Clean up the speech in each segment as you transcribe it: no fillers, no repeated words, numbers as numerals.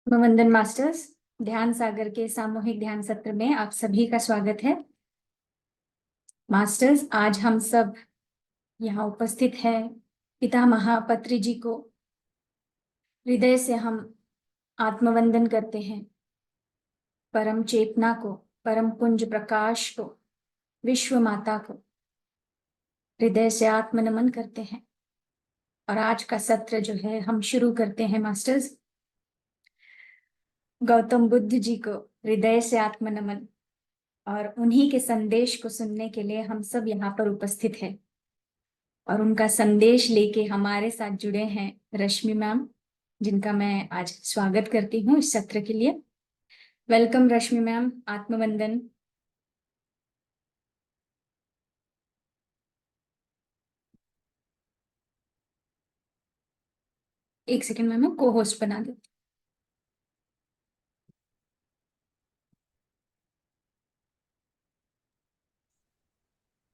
वंदन मास्टर्स, ध्यान सागर के सामूहिक ध्यान सत्र में आप सभी का स्वागत है। मास्टर्स, आज हम सब यहाँ उपस्थित हैं पिता महापत्री जी को हृदय से हम आत्मवंदन करते हैं। परम चेतना को, परम पुंज प्रकाश को, विश्व माता को हृदय से आत्म नमन करते हैं। और आज का सत्र जो है हम शुरू करते हैं मास्टर्स, गौतम बुद्ध जी को हृदय से आत्म नमन और उन्हीं के संदेश को सुनने के लिए हम सब यहाँ पर उपस्थित हैं। और उनका संदेश लेके हमारे साथ जुड़े हैं रश्मि मैम, जिनका मैं आज स्वागत करती हूँ इस सत्र के लिए। वेलकम रश्मि मैम, आत्मवंदन। एक सेकंड मैम, मैं को होस्ट बना देती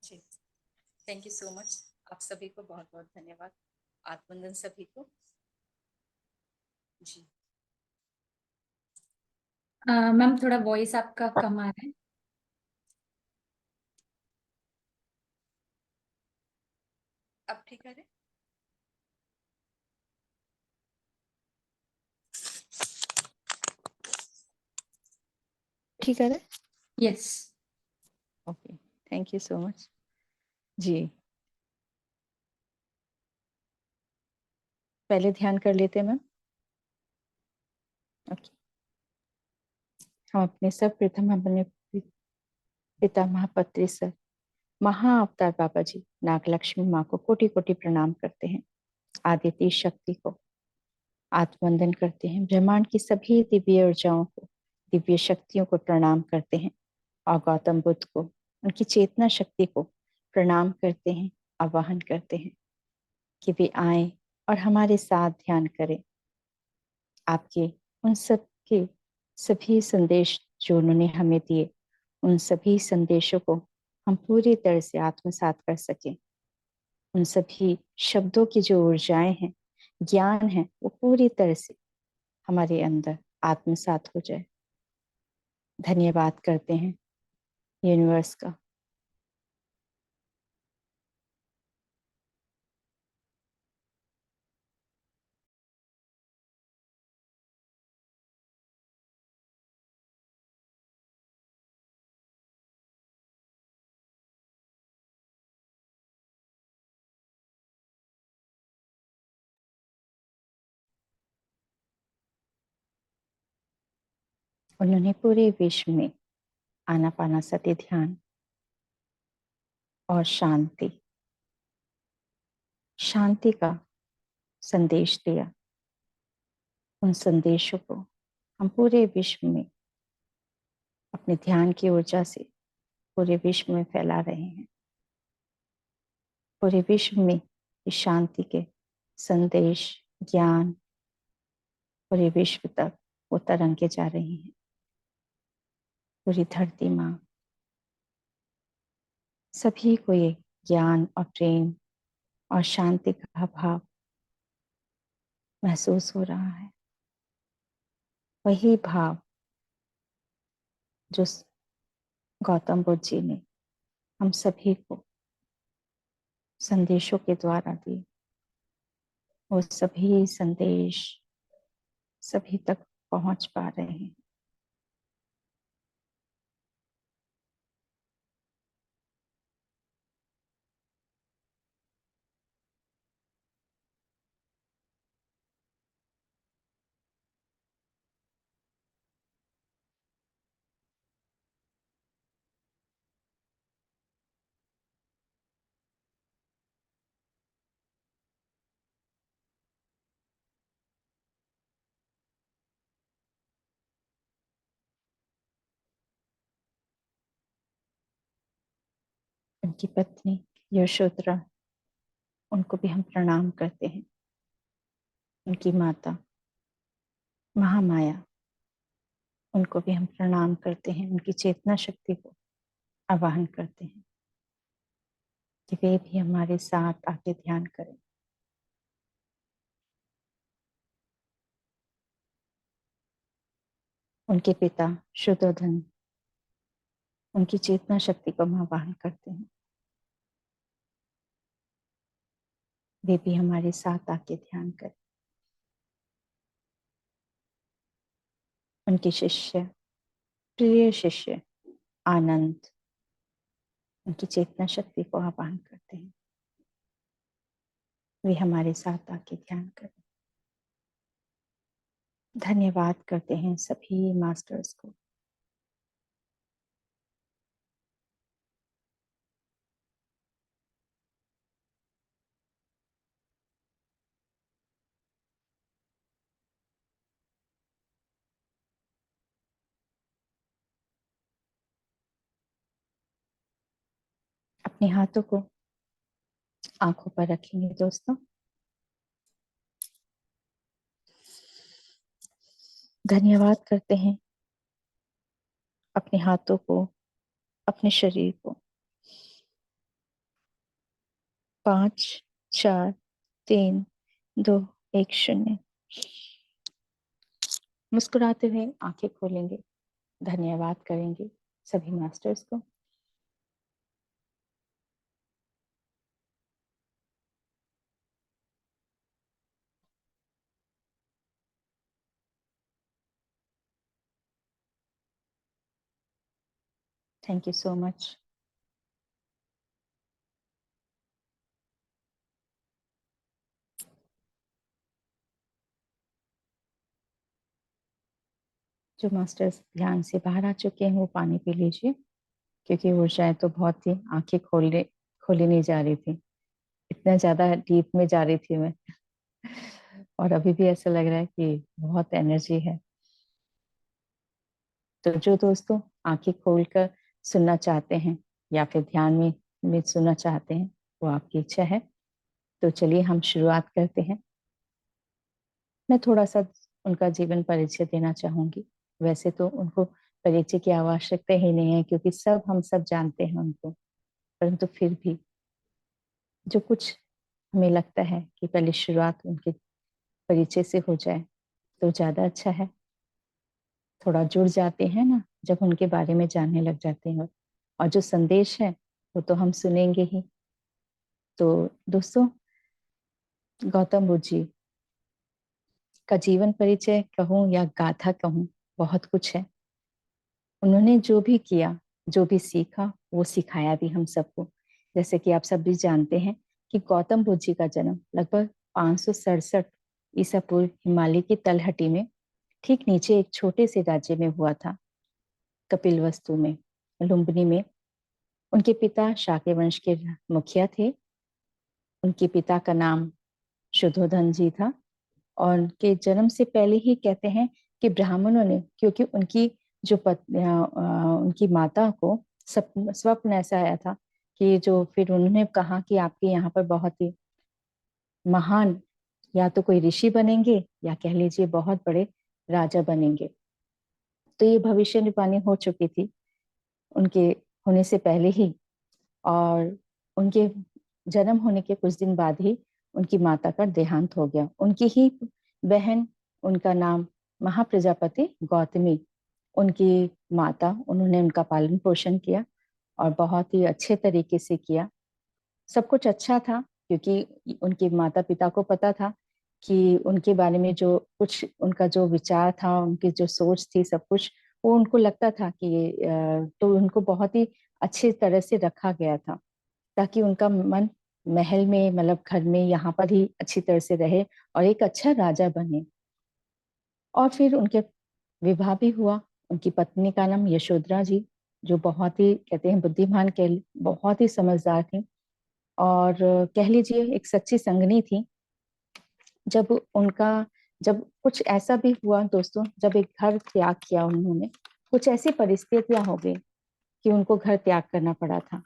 जी, थैंक यू सो मच। आप सभी को बहुत बहुत धन्यवाद। आत्मवंदन सभी को। जी मैम, थोड़ा वॉइस आपका कम आ रहा है। अब ठीक है? ठीक है? Yes. Okay, thank you so much. जी, पहले ध्यान कर लेते हैं मैम। ओके, हम अपने सर्वप्रथम अपने पिता महापत्री सर महाअवतार बाबा जी नागलक्ष्मी माँ को कोटि कोटि प्रणाम करते हैं। आदित्य शक्ति को आत्मवंदन करते हैं। ब्रह्मांड की सभी दिव्य ऊर्जाओं को, दिव्य शक्तियों को प्रणाम करते हैं। और गौतम बुद्ध को, उनकी चेतना शक्ति को प्रणाम करते हैं, आवाहन करते हैं कि वे आए और हमारे साथ ध्यान करें। आपके उन सब के सभी संदेश जो उन्होंने हमें दिए, उन सभी संदेशों को हम पूरी तरह से आत्मसात कर सकें। उन सभी शब्दों की जो ऊर्जाएं हैं, ज्ञान है, वो पूरी तरह से हमारे अंदर आत्मसात हो जाए। धन्यवाद करते हैं यूनिवर्स का। उन्होंने पूरे विश्व में आनापानासति ध्यान और शांति का संदेश दिया। उन संदेशों को हम पूरे विश्व में अपने ध्यान की ऊर्जा से पूरे विश्व में फैला रहे हैं। पूरे विश्व में इस शांति के संदेश, ज्ञान पूरे विश्व तक वो तरंगे जा रही हैं। पूरी धरती माँ सभी को ये ज्ञान और प्रेम और शांति का भाव महसूस हो रहा है। वही भाव जो गौतम बुद्ध जी ने हम सभी को संदेशों के द्वारा दिए, वो सभी संदेश सभी तक पहुंच पा रहे हैं। उनकी पत्नी यशोधरा, उनको भी हम प्रणाम करते हैं। उनकी माता महामाया, उनको भी हम प्रणाम करते हैं। उनकी चेतना शक्ति को आवाहन करते हैं कि वे भी हमारे साथ आके ध्यान करें। उनके पिता शुद्धोधन उनकी चेतना शक्ति को आवाहन करते हैं। वे भी हमारे साथ आके ध्यान करें। उनके शिष्य, प्रिय शिष्य आनंद उनकी चेतना शक्ति को आवाहन करते हैं। वे हमारे साथ आके ध्यान करें। धन्यवाद करते हैं सभी मास्टर्स को। अपने हाथों को आंखों पर रखेंगे दोस्तों। धन्यवाद करते हैं अपने हाथों को, अपने शरीर को। 5 4 3 2 1 0। मुस्कुराते हुए आंखें खोलेंगे। धन्यवाद करेंगे सभी मास्टर्स को। Thank you so much. जो मास्टर्स ध्यान से बाहर आ चुके हैं वो पानी पी लीजिए, क्योंकि ऊर्जाएं तो बहुत थी, आंखें खोली नहीं जा रही थी, इतना ज्यादा डीप में जा रही थी मैं। और अभी भी ऐसा लग रहा है कि बहुत एनर्जी है। तो जो दोस्तों आंखें खोलकर सुनना चाहते हैं या फिर ध्यान में सुनना चाहते हैं, वो आपकी इच्छा है। तो चलिए हम शुरुआत करते हैं। मैं थोड़ा सा उनका जीवन परिचय देना चाहूंगी। वैसे तो उनको परिचय की आवश्यकता ही नहीं है, क्योंकि हम सब जानते हैं उनको, परंतु फिर भी जो कुछ हमें लगता है कि पहले शुरुआत उनके परिचय से हो जाए तो ज्यादा अच्छा है। थोड़ा जुड़ जाते हैं ना जब उनके बारे में जानने लग जाते हैं। और जो संदेश है वो तो हम सुनेंगे ही। तो दोस्तों, गौतम बुद्ध जी का जीवन परिचय कहूँ या गाथा कहूँ, बहुत कुछ है। उन्होंने जो भी किया, जो भी सीखा, वो सिखाया भी हम सबको। जैसे कि आप सब भी जानते हैं कि गौतम बुद्ध जी का जन्म लगभग 567 ईसा पूर्व हिमालय की तलहटी में ठीक नीचे एक छोटे से राज्य में हुआ था, कपिलवस्तु में, लुम्बिनी में। उनके पिता शाक्य वंश के मुखिया थे। उनके पिता का नाम शुद्धोधन जी था। और उनके जन्म से पहले ही कहते हैं कि ब्राह्मणों ने, क्योंकि उनकी जो उनकी माता को स्वप्न ऐसा आया था कि जो फिर उन्होंने कहा कि आपके यहाँ पर बहुत ही महान, या तो कोई ऋषि बनेंगे या कह लीजिए बहुत बड़े राजा बनेंगे। तो ये भविष्यवाणी हो चुकी थी उनके होने से पहले ही। और उनके जन्म होने के कुछ दिन बाद ही उनकी माता का देहांत हो गया। उनकी ही बहन, उनका नाम महाप्रजापति गौतमी, उनकी माता, उन्होंने उनका पालन पोषण किया और बहुत ही अच्छे तरीके से किया। सब कुछ अच्छा था, क्योंकि उनके माता पिता को पता था कि उनके बारे में जो कुछ उनका जो विचार था, उनकी जो सोच थी, सब कुछ वो उनको लगता था कि तो उनको बहुत ही अच्छी तरह से रखा गया था, ताकि उनका मन महल में, मतलब घर में, यहाँ पर ही अच्छी तरह से रहे और एक अच्छा राजा बने। और फिर उनके विवाह भी हुआ। उनकी पत्नी का नाम यशोधरा जी, जो बहुत ही कहते हैं बुद्धिमान, बहुत ही समझदार थी और कह लीजिए एक सच्ची संगनी थी। जब उनका जब कुछ ऐसा भी हुआ दोस्तों, जब एक घर त्याग किया उन्होंने, कुछ ऐसी परिस्थितियां हो गई कि उनको घर त्याग करना पड़ा था।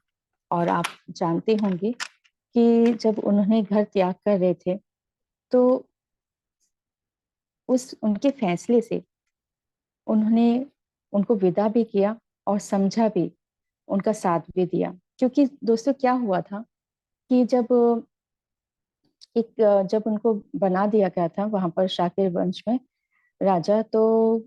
और आप जानते होंगे कि जब उन्होंने घर त्याग कर रहे थे, तो उस उनके फैसले से उन्होंने उनको विदा भी किया और समझा भी, उनका साथ भी दिया। क्योंकि दोस्तों क्या हुआ था कि जब उनको बना दिया गया था वहां पर शाक्य वंश में राजा, तो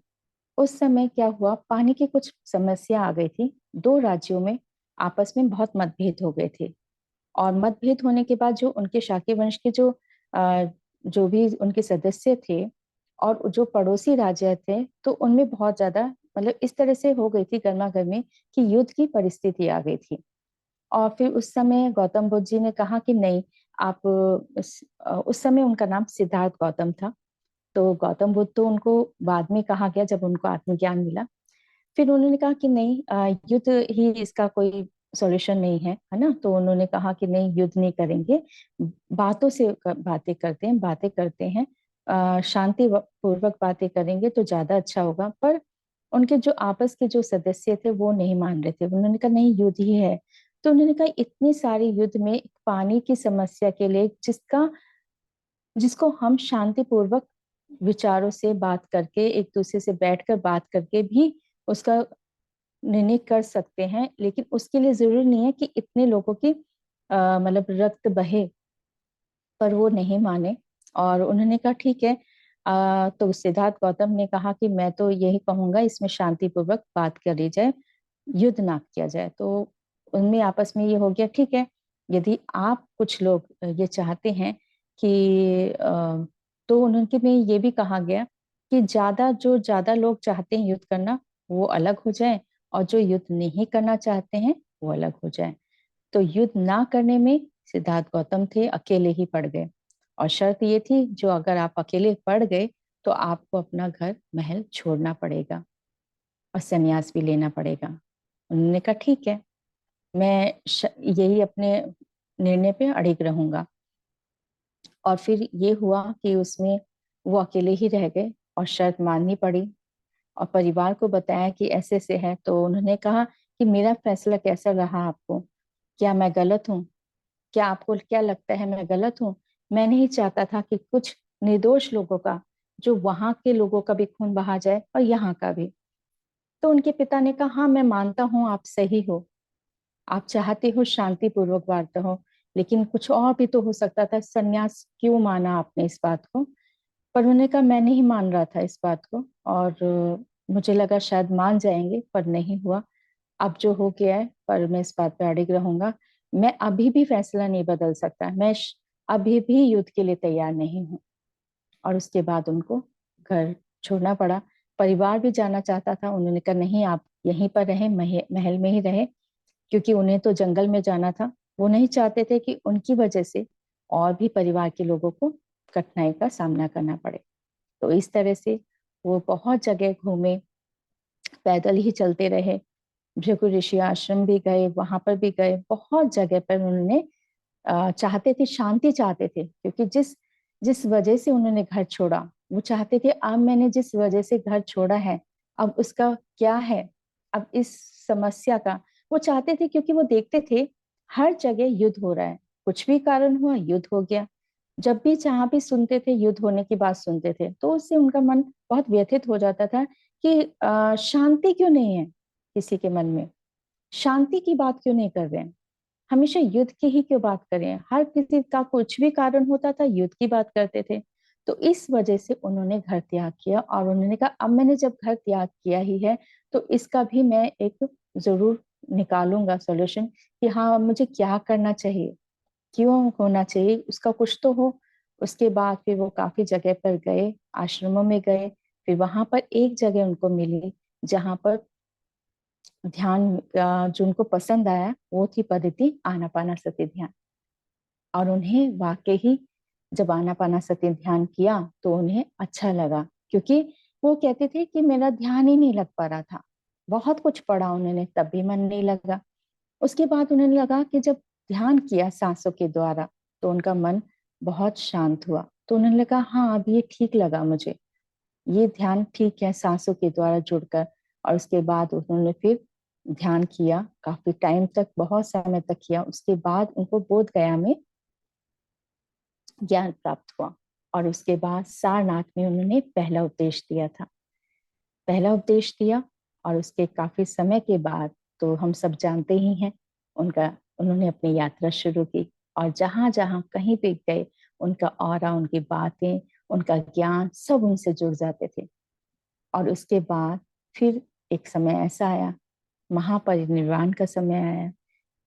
उस समय क्या हुआ, पानी की कुछ समस्या आ गई थी। दो राज्यों में आपस में बहुत मतभेद हो गए थे, और मतभेद होने के बाद जो उनके शाक्य वंश के जो भी उनके सदस्य थे और जो पड़ोसी राज्य थे, तो उनमें बहुत ज्यादा मतलब इस तरह से हो गई थी गर्मा गर्मी कि युद्ध की परिस्थिति आ गई थी। और फिर उस समय गौतम बुद्ध जी ने कहा कि नहीं, आप उस समय उनका नाम सिद्धार्थ गौतम था। तो गौतम बुद्ध तो उनको बाद में कहा गया जब उनको आत्मज्ञान मिला। फिर उन्होंने कहा कि नहीं, युद्ध ही इसका कोई सॉल्यूशन नहीं है, है ना। तो उन्होंने कहा कि नहीं, युद्ध नहीं करेंगे, बातों से बातें करते हैं, बातें करते हैं, शांति पूर्वक बातें करेंगे तो ज्यादा अच्छा होगा। पर उनके जो आपस के जो सदस्य थे वो नहीं मान रहे थे। उन्होंने कहा नहीं, युद्ध ही है। तो उन्होंने कहा इतने सारे युद्ध में पानी की समस्या के लिए जिसको हम शांतिपूर्वक विचारों से बात करके, एक दूसरे से बैठकर बात करके भी उसका निर्णय कर सकते हैं, लेकिन उसके लिए जरूरी नहीं है कि इतने लोगों की मतलब रक्त बहे। पर वो नहीं माने, और उन्होंने कहा ठीक है। तो सिद्धार्थ गौतम ने कहा कि मैं तो यही कहूंगा, इसमें शांतिपूर्वक बात करी जाए, युद्ध ना किया जाए। तो उनमें आपस में ये हो गया, ठीक है, यदि आप कुछ लोग ये चाहते हैं कि तो उनके में ये भी कहा गया कि ज्यादा लोग चाहते हैं युद्ध करना, वो अलग हो जाए, और जो युद्ध नहीं करना चाहते हैं वो अलग हो जाए। तो युद्ध ना करने में सिद्धार्थ गौतम थे, अकेले ही पड़ गए। और शर्त ये थी, जो अगर आप अकेले पड़ गए तो आपको अपना घर महल छोड़ना पड़ेगा और संन्यास भी लेना पड़ेगा। उन्होंने कहा ठीक है, यही अपने निर्णय पे अड़िग रहूंगा। और फिर ये हुआ कि उसमें वो अकेले ही रह गए और शर्त माननी पड़ी। और परिवार को बताया कि ऐसे से है। तो उन्होंने कहा कि मेरा फैसला कैसा रहा आपको, क्या मैं गलत हूँ? क्या आपको क्या लगता है मैं गलत हूँ? मैं नहीं चाहता था कि कुछ निर्दोष लोगों का, जो वहां के लोगों का भी खून बहा जाए और यहाँ का भी। तो उनके पिता ने कहा हाँ, मैं मानता हूँ आप सही हो, आप चाहते हो शांतिपूर्वक वार्ता हो, लेकिन कुछ और भी तो हो सकता था। संन्यास क्यों माना आपने इस बात को? पर उन्होंने कहा मैं नहीं मान रहा था इस बात को, और मुझे लगा शायद मान जाएंगे, पर नहीं हुआ। अब जो हो गया है, पर मैं इस बात पे अड़िग रहूंगा। मैं अभी भी फैसला नहीं बदल सकता, अभी भी युद्ध के लिए तैयार नहीं हूँ। और उसके बाद उनको घर छोड़ना पड़ा। परिवार भी जाना चाहता था, उन्होंने कहा नहीं, आप यहीं पर रहे, महल में ही रहे, क्योंकि उन्हें तो जंगल में जाना था। वो नहीं चाहते थे कि उनकी वजह से और भी परिवार के लोगों को कठिनाई का सामना करना पड़े। तो इस तरह से वो बहुत जगह घूमे, पैदल ही चलते रहे, भृगु ऋषि आश्रम भी गए, वहां पर भी गए, बहुत जगह पर उन्होंने चाहते थे, शांति चाहते थे, क्योंकि जिस जिस वजह से उन्होंने घर छोड़ा, वो चाहते थे अब मैंने जिस वजह से घर छोड़ा है, अब उसका क्या है, अब इस समस्या का। वो चाहते थे, क्योंकि वो देखते थे हर जगह युद्ध हो रहा है, कुछ भी कारण हुआ युद्ध हो गया। जब भी जहाँ भी सुनते थे युद्ध होने की बात सुनते थे, तो उससे उनका मन बहुत व्यथित हो जाता था कि शांति क्यों नहीं है किसी के मन में, शांति की बात क्यों नहीं कर रहे हैं, हमेशा युद्ध की ही क्यों बात करें। हर किसी का कुछ भी कारण होता था, युद्ध की बात करते थे। तो इस वजह से उन्होंने घर त्याग किया, और उन्होंने कहा अब मैंने जब घर त्याग किया ही है, तो इसका भी मैं एक जरूर निकालूंगा सॉल्यूशन, कि हाँ मुझे क्या करना चाहिए, क्यों होना चाहिए, उसका कुछ तो हो। उसके बाद फिर वो काफी जगह पर गए, आश्रमों में गए। फिर वहां पर एक जगह उनको मिली जहां पर ध्यान जो उनको पसंद आया, वो थी पद्धति आनापानासति ध्यान। और उन्हें वाकई ही जब आनापानासति ध्यान किया तो उन्हें अच्छा लगा, क्योंकि वो कहते थे कि मेरा ध्यान ही नहीं लग पा रहा था। बहुत कुछ पढ़ा उन्होंने, तब भी मन नहीं लगा। उसके बाद उन्हें लगा कि जब ध्यान किया सांसों के द्वारा, तो उनका मन बहुत शांत हुआ। तो उन्होंने लगा हाँ, अब ये ठीक लगा मुझे, ये ध्यान ठीक है, सांसों के द्वारा जुड़कर। और उसके बाद उन्होंने फिर ध्यान किया काफी टाइम तक, बहुत समय तक किया। उसके बाद उनको बोध गया में ज्ञान प्राप्त हुआ, और उसके बाद सारनाथ में उन्होंने पहला उपदेश दिया था, पहला उपदेश दिया। और उसके काफी समय के बाद, तो हम सब जानते ही हैं, उनका उन्होंने अपनी यात्रा शुरू की। और जहां जहां कहीं पे गए, उनका ऑरा, उनकी बातें, उनका ज्ञान सब उनसे जुड़ जाते थे। और उसके बाद फिर एक समय ऐसा आया, महापरिनिर्वाण का समय आया,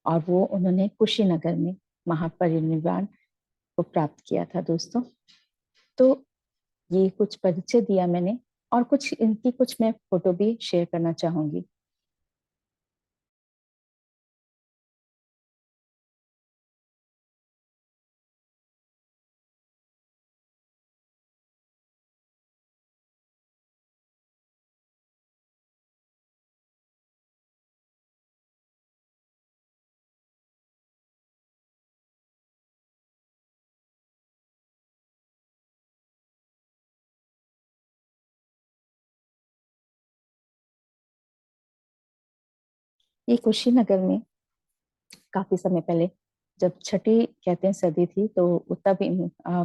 और वो उन्होंने कुशीनगर में महापरिनिर्वाण को प्राप्त किया था दोस्तों। तो ये कुछ परिचय दिया मैंने, और कुछ इनकी कुछ मैं फोटो भी शेयर करना चाहूंगी। ये कुशीनगर में काफी समय पहले, जब छठी कहते हैं सदी थी, तो तब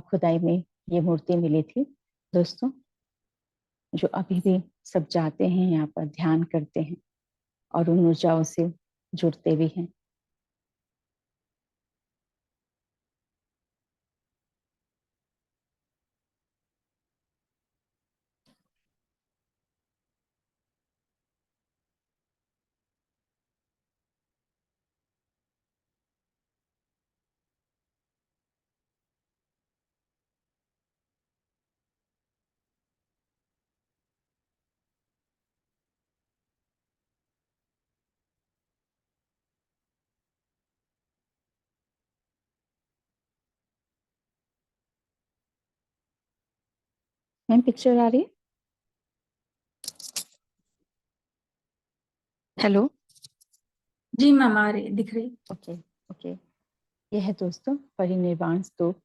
खुदाई में ये मूर्ति मिली थी दोस्तों, जो अभी भी सब जाते हैं यहाँ पर, ध्यान करते हैं और उन ऊर्जाओं से जुड़ते भी हैं। मैम पिक्चर आ रही है? हेलो। जी मैम, आ रही, दिख रही। ओके। ओके। यह है दोस्तों परिनिर्वाण स्तूप।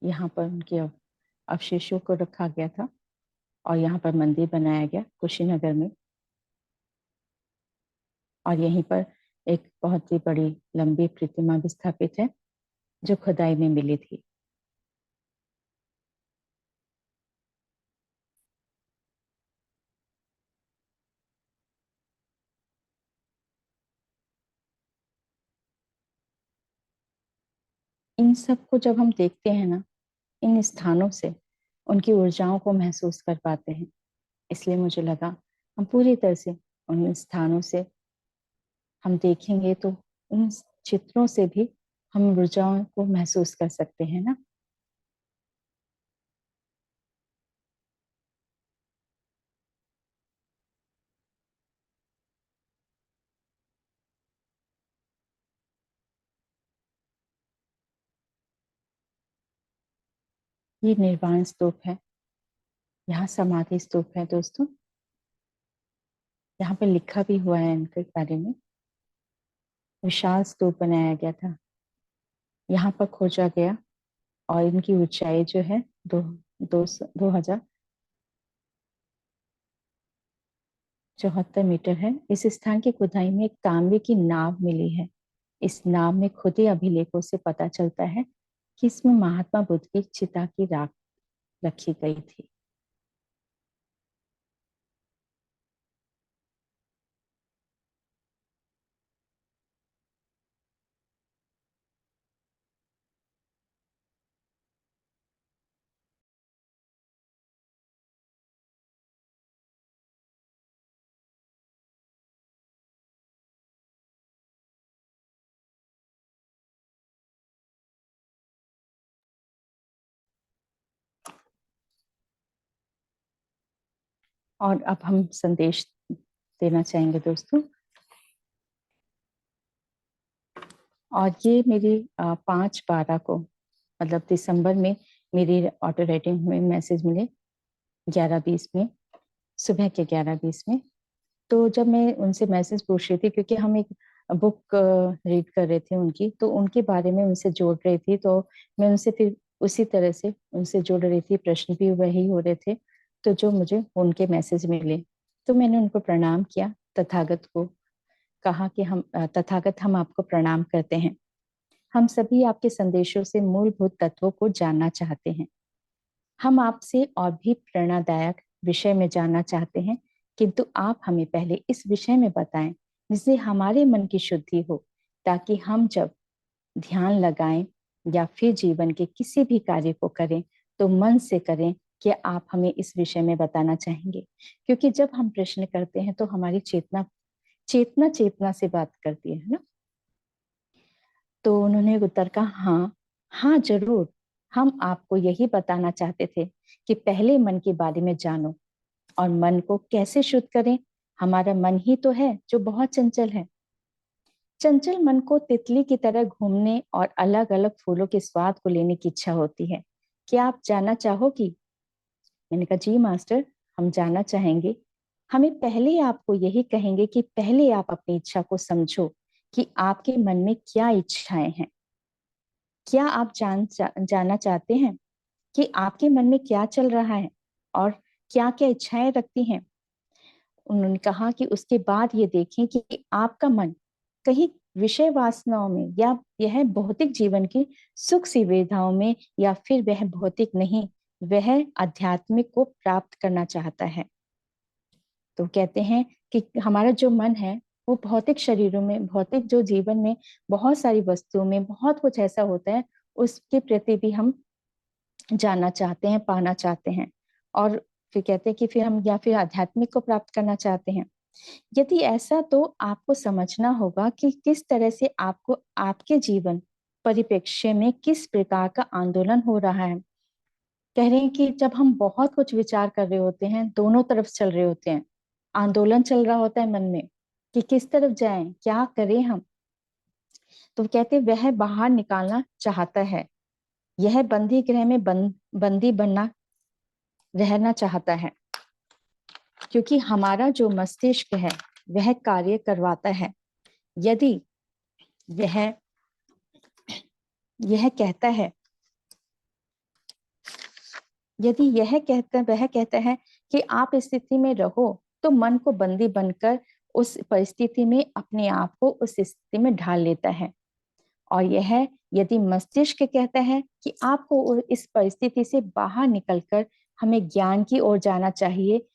यहाँ पर उनके अवशेषों को रखा गया था, और यहाँ पर मंदिर बनाया गया कुशीनगर में। और यहीं पर एक बहुत ही बड़ी लंबी प्रतिमा भी स्थापित है, जो खुदाई में मिली थी। इन सब को जब हम देखते हैं ना, इन स्थानों से उनकी ऊर्जाओं को महसूस कर पाते हैं। इसलिए मुझे लगा हम पूरी तरह से उन स्थानों से हम देखेंगे तो उन चित्रों से भी हम ऊर्जाओं को महसूस कर सकते हैं ना। ये निर्वाण स्तूप है, यहाँ समाधि स्तूप है दोस्तों। यहाँ पे लिखा भी हुआ है इनके बारे में। विशाल स्तूप बनाया गया था, यहाँ पर खोजा गया, और इनकी ऊंचाई जो है 2074 मीटर है। इस स्थान की खुदाई में एक तांबे की नाव मिली है। इस नाव में खुदे अभिलेखों से पता चलता है कि इसमें महात्मा बुद्ध की चिता की राख रखी गई थी। और अब हम संदेश देना चाहेंगे दोस्तों। और ये मेरी 5/12 को, मतलब दिसंबर में, मेरी ऑटो राइटिंग में मैसेज मिले 11:20 में, सुबह के 11:20 में। तो जब मैं उनसे मैसेज पूछ रही थी, क्योंकि हम एक बुक रीड कर रहे थे उनकी, तो उनके बारे में उनसे जोड़ रही थी, तो मैं उनसे फिर उसी तरह से उनसे जोड़ रही थी, प्रश्न भी वही हो रहे थे। तो जो मुझे उनके मैसेज मिले, तो मैंने उनको प्रणाम किया, तथागत को कहा कि तथागत हम आपको प्रणाम करते हैं। हम सभी आपके संदेशों से मूलभूत तत्वों को जानना चाहते हैं। हम आपसे और भी प्रेरणादायक विषय में जानना चाहते हैं, किंतु आप हमें पहले इस विषय में बताएं जिससे हमारे मन की शुद्धि हो, ताकि हम जब ध्यान लगाएं या फिर जीवन के किसी भी कार्य को करें तो मन से करें क्या आप हमें इस विषय में बताना चाहेंगे? क्योंकि जब हम प्रश्न करते हैं तो हमारी चेतना चेतना चेतना से बात करती है ना। तो उन्होंने उत्तर कहा, हाँ हाँ जरूर, हम आपको यही बताना चाहते थे कि पहले मन के बारे में जानो और मन को कैसे शुद्ध करें। हमारा मन ही तो है जो बहुत चंचल है। चंचल मन को तितली की तरह घूमने और अलग अलग फूलों के स्वाद को लेने की इच्छा होती है। क्या आप जानना चाहोगी? मैंने कहा, जी मास्टर, हम जानना चाहेंगे। हमें पहले आपको यही कहेंगे कि पहले आप अपनी इच्छा को समझो कि आपके मन में क्या इच्छाएं हैं। क्या आप जानना चाहते हैं कि आपके मन में क्या चल रहा है और क्या क्या इच्छाएं रखती हैं? उन्होंने कहा कि उसके बाद ये देखें कि आपका मन कहीं विषय वासनाओं में या यह भौतिक जीवन की सुख सुविधाओं में, या फिर वह भौतिक नहीं, वह आध्यात्मिक को प्राप्त करना चाहता है। तो कहते हैं कि हमारा जो मन है वो भौतिक शरीरों में, भौतिक जो जीवन में बहुत सारी वस्तुओं में बहुत कुछ ऐसा होता है, उसके प्रति भी हम जानना चाहते हैं, पाना चाहते हैं। और फिर कहते हैं कि फिर हम या फिर आध्यात्मिक को प्राप्त करना चाहते हैं। यदि ऐसा, तो आपको समझना होगा कि किस तरह से आपको आपके जीवन परिप्रेक्ष्य में किस प्रकार का आंदोलन हो रहा है। कह रहे हैं कि जब हम बहुत कुछ विचार कर रहे होते हैं, दोनों तरफ चल रहे होते हैं, आंदोलन चल रहा होता है मन में कि किस तरफ जाएं, क्या करें हम, तो कहते हैं वह बाहर निकालना चाहता है। यह बंदी गृह में बंदी बनना रहना चाहता है, क्योंकि हमारा जो मस्तिष्क है वह कार्य करवाता है। यदि वह यह कहता है यदि यह कहता वह कहता है कि आप इस स्थिति में रहो, तो मन को बंदी बनकर उस परिस्थिति में अपने आप को उस स्थिति में ढाल लेता है। और यह यदि मस्तिष्क कहता है कि आपको इस परिस्थिति से बाहर निकलकर हमें ज्ञान की ओर जाना चाहिए,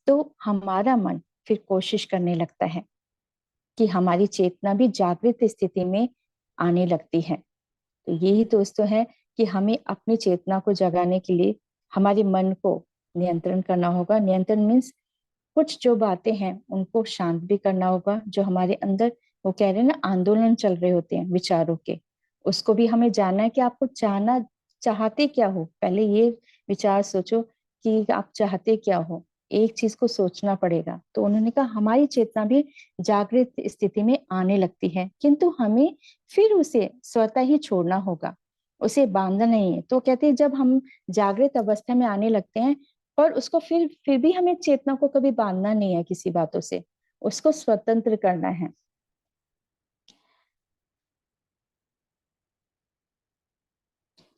तो हमारा मन फिर कोशिश करने लगता है कि हमारी चेतना भी जागृत स्थिति में आने लगती है। तो यही दोस्तों है कि हमें अपनी चेतना को जगाने के लिए हमारे मन को नियंत्रण करना होगा। नियंत्रण मीन्स कुछ जो बातें हैं उनको शांत भी करना होगा। जो हमारे अंदर, वो कह रहे हैं ना, आंदोलन चल रहे होते हैं विचारों के, उसको भी हमें जानना है कि आपको चाहना चाहते क्या हो। पहले ये विचार सोचो कि आप चाहते क्या हो, एक चीज को सोचना पड़ेगा। तो उन्होंने कहा हमारी चेतना भी जागृत स्थिति में आने लगती है, किंतु हमें फिर उसे स्वतः ही छोड़ना होगा, उसे बांधना नहीं है। तो कहते हैं जब हम जागृत अवस्था में आने लगते हैं, पर उसको फिर भी हमें चेतना को कभी बांधना नहीं है किसी बातों से, उसको स्वतंत्र करना है।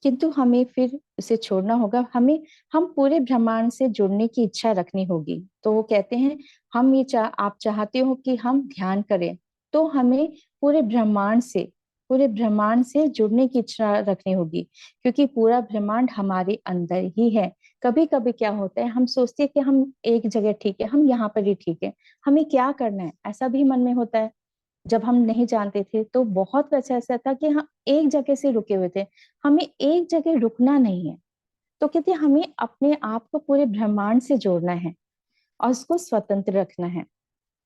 किंतु हमें फिर उसे छोड़ना होगा। हम पूरे ब्रह्मांड से जुड़ने की इच्छा रखनी होगी। तो वो कहते हैं हम ये आप चाहते हो कि हम ध्यान करें, तो हमें पूरे ब्रह्मांड से जुड़ने की इच्छा रखनी होगी, क्योंकि पूरा ब्रह्मांड हमारे अंदर ही है। कभी कभी क्या होता है, हम सोचते हैं कि हम एक जगह ठीक है, हम यहाँ पर ही ठीक है, हमें क्या करना है, ऐसा भी मन में होता है। जब हम नहीं जानते थे तो बहुत कुछ ऐसा था कि हम एक जगह से रुके हुए थे, हमें एक जगह रुकना नहीं है। तो कहते हैं हमें अपने आप को पूरे ब्रह्मांड से जोड़ना है और उसको स्वतंत्र रखना है,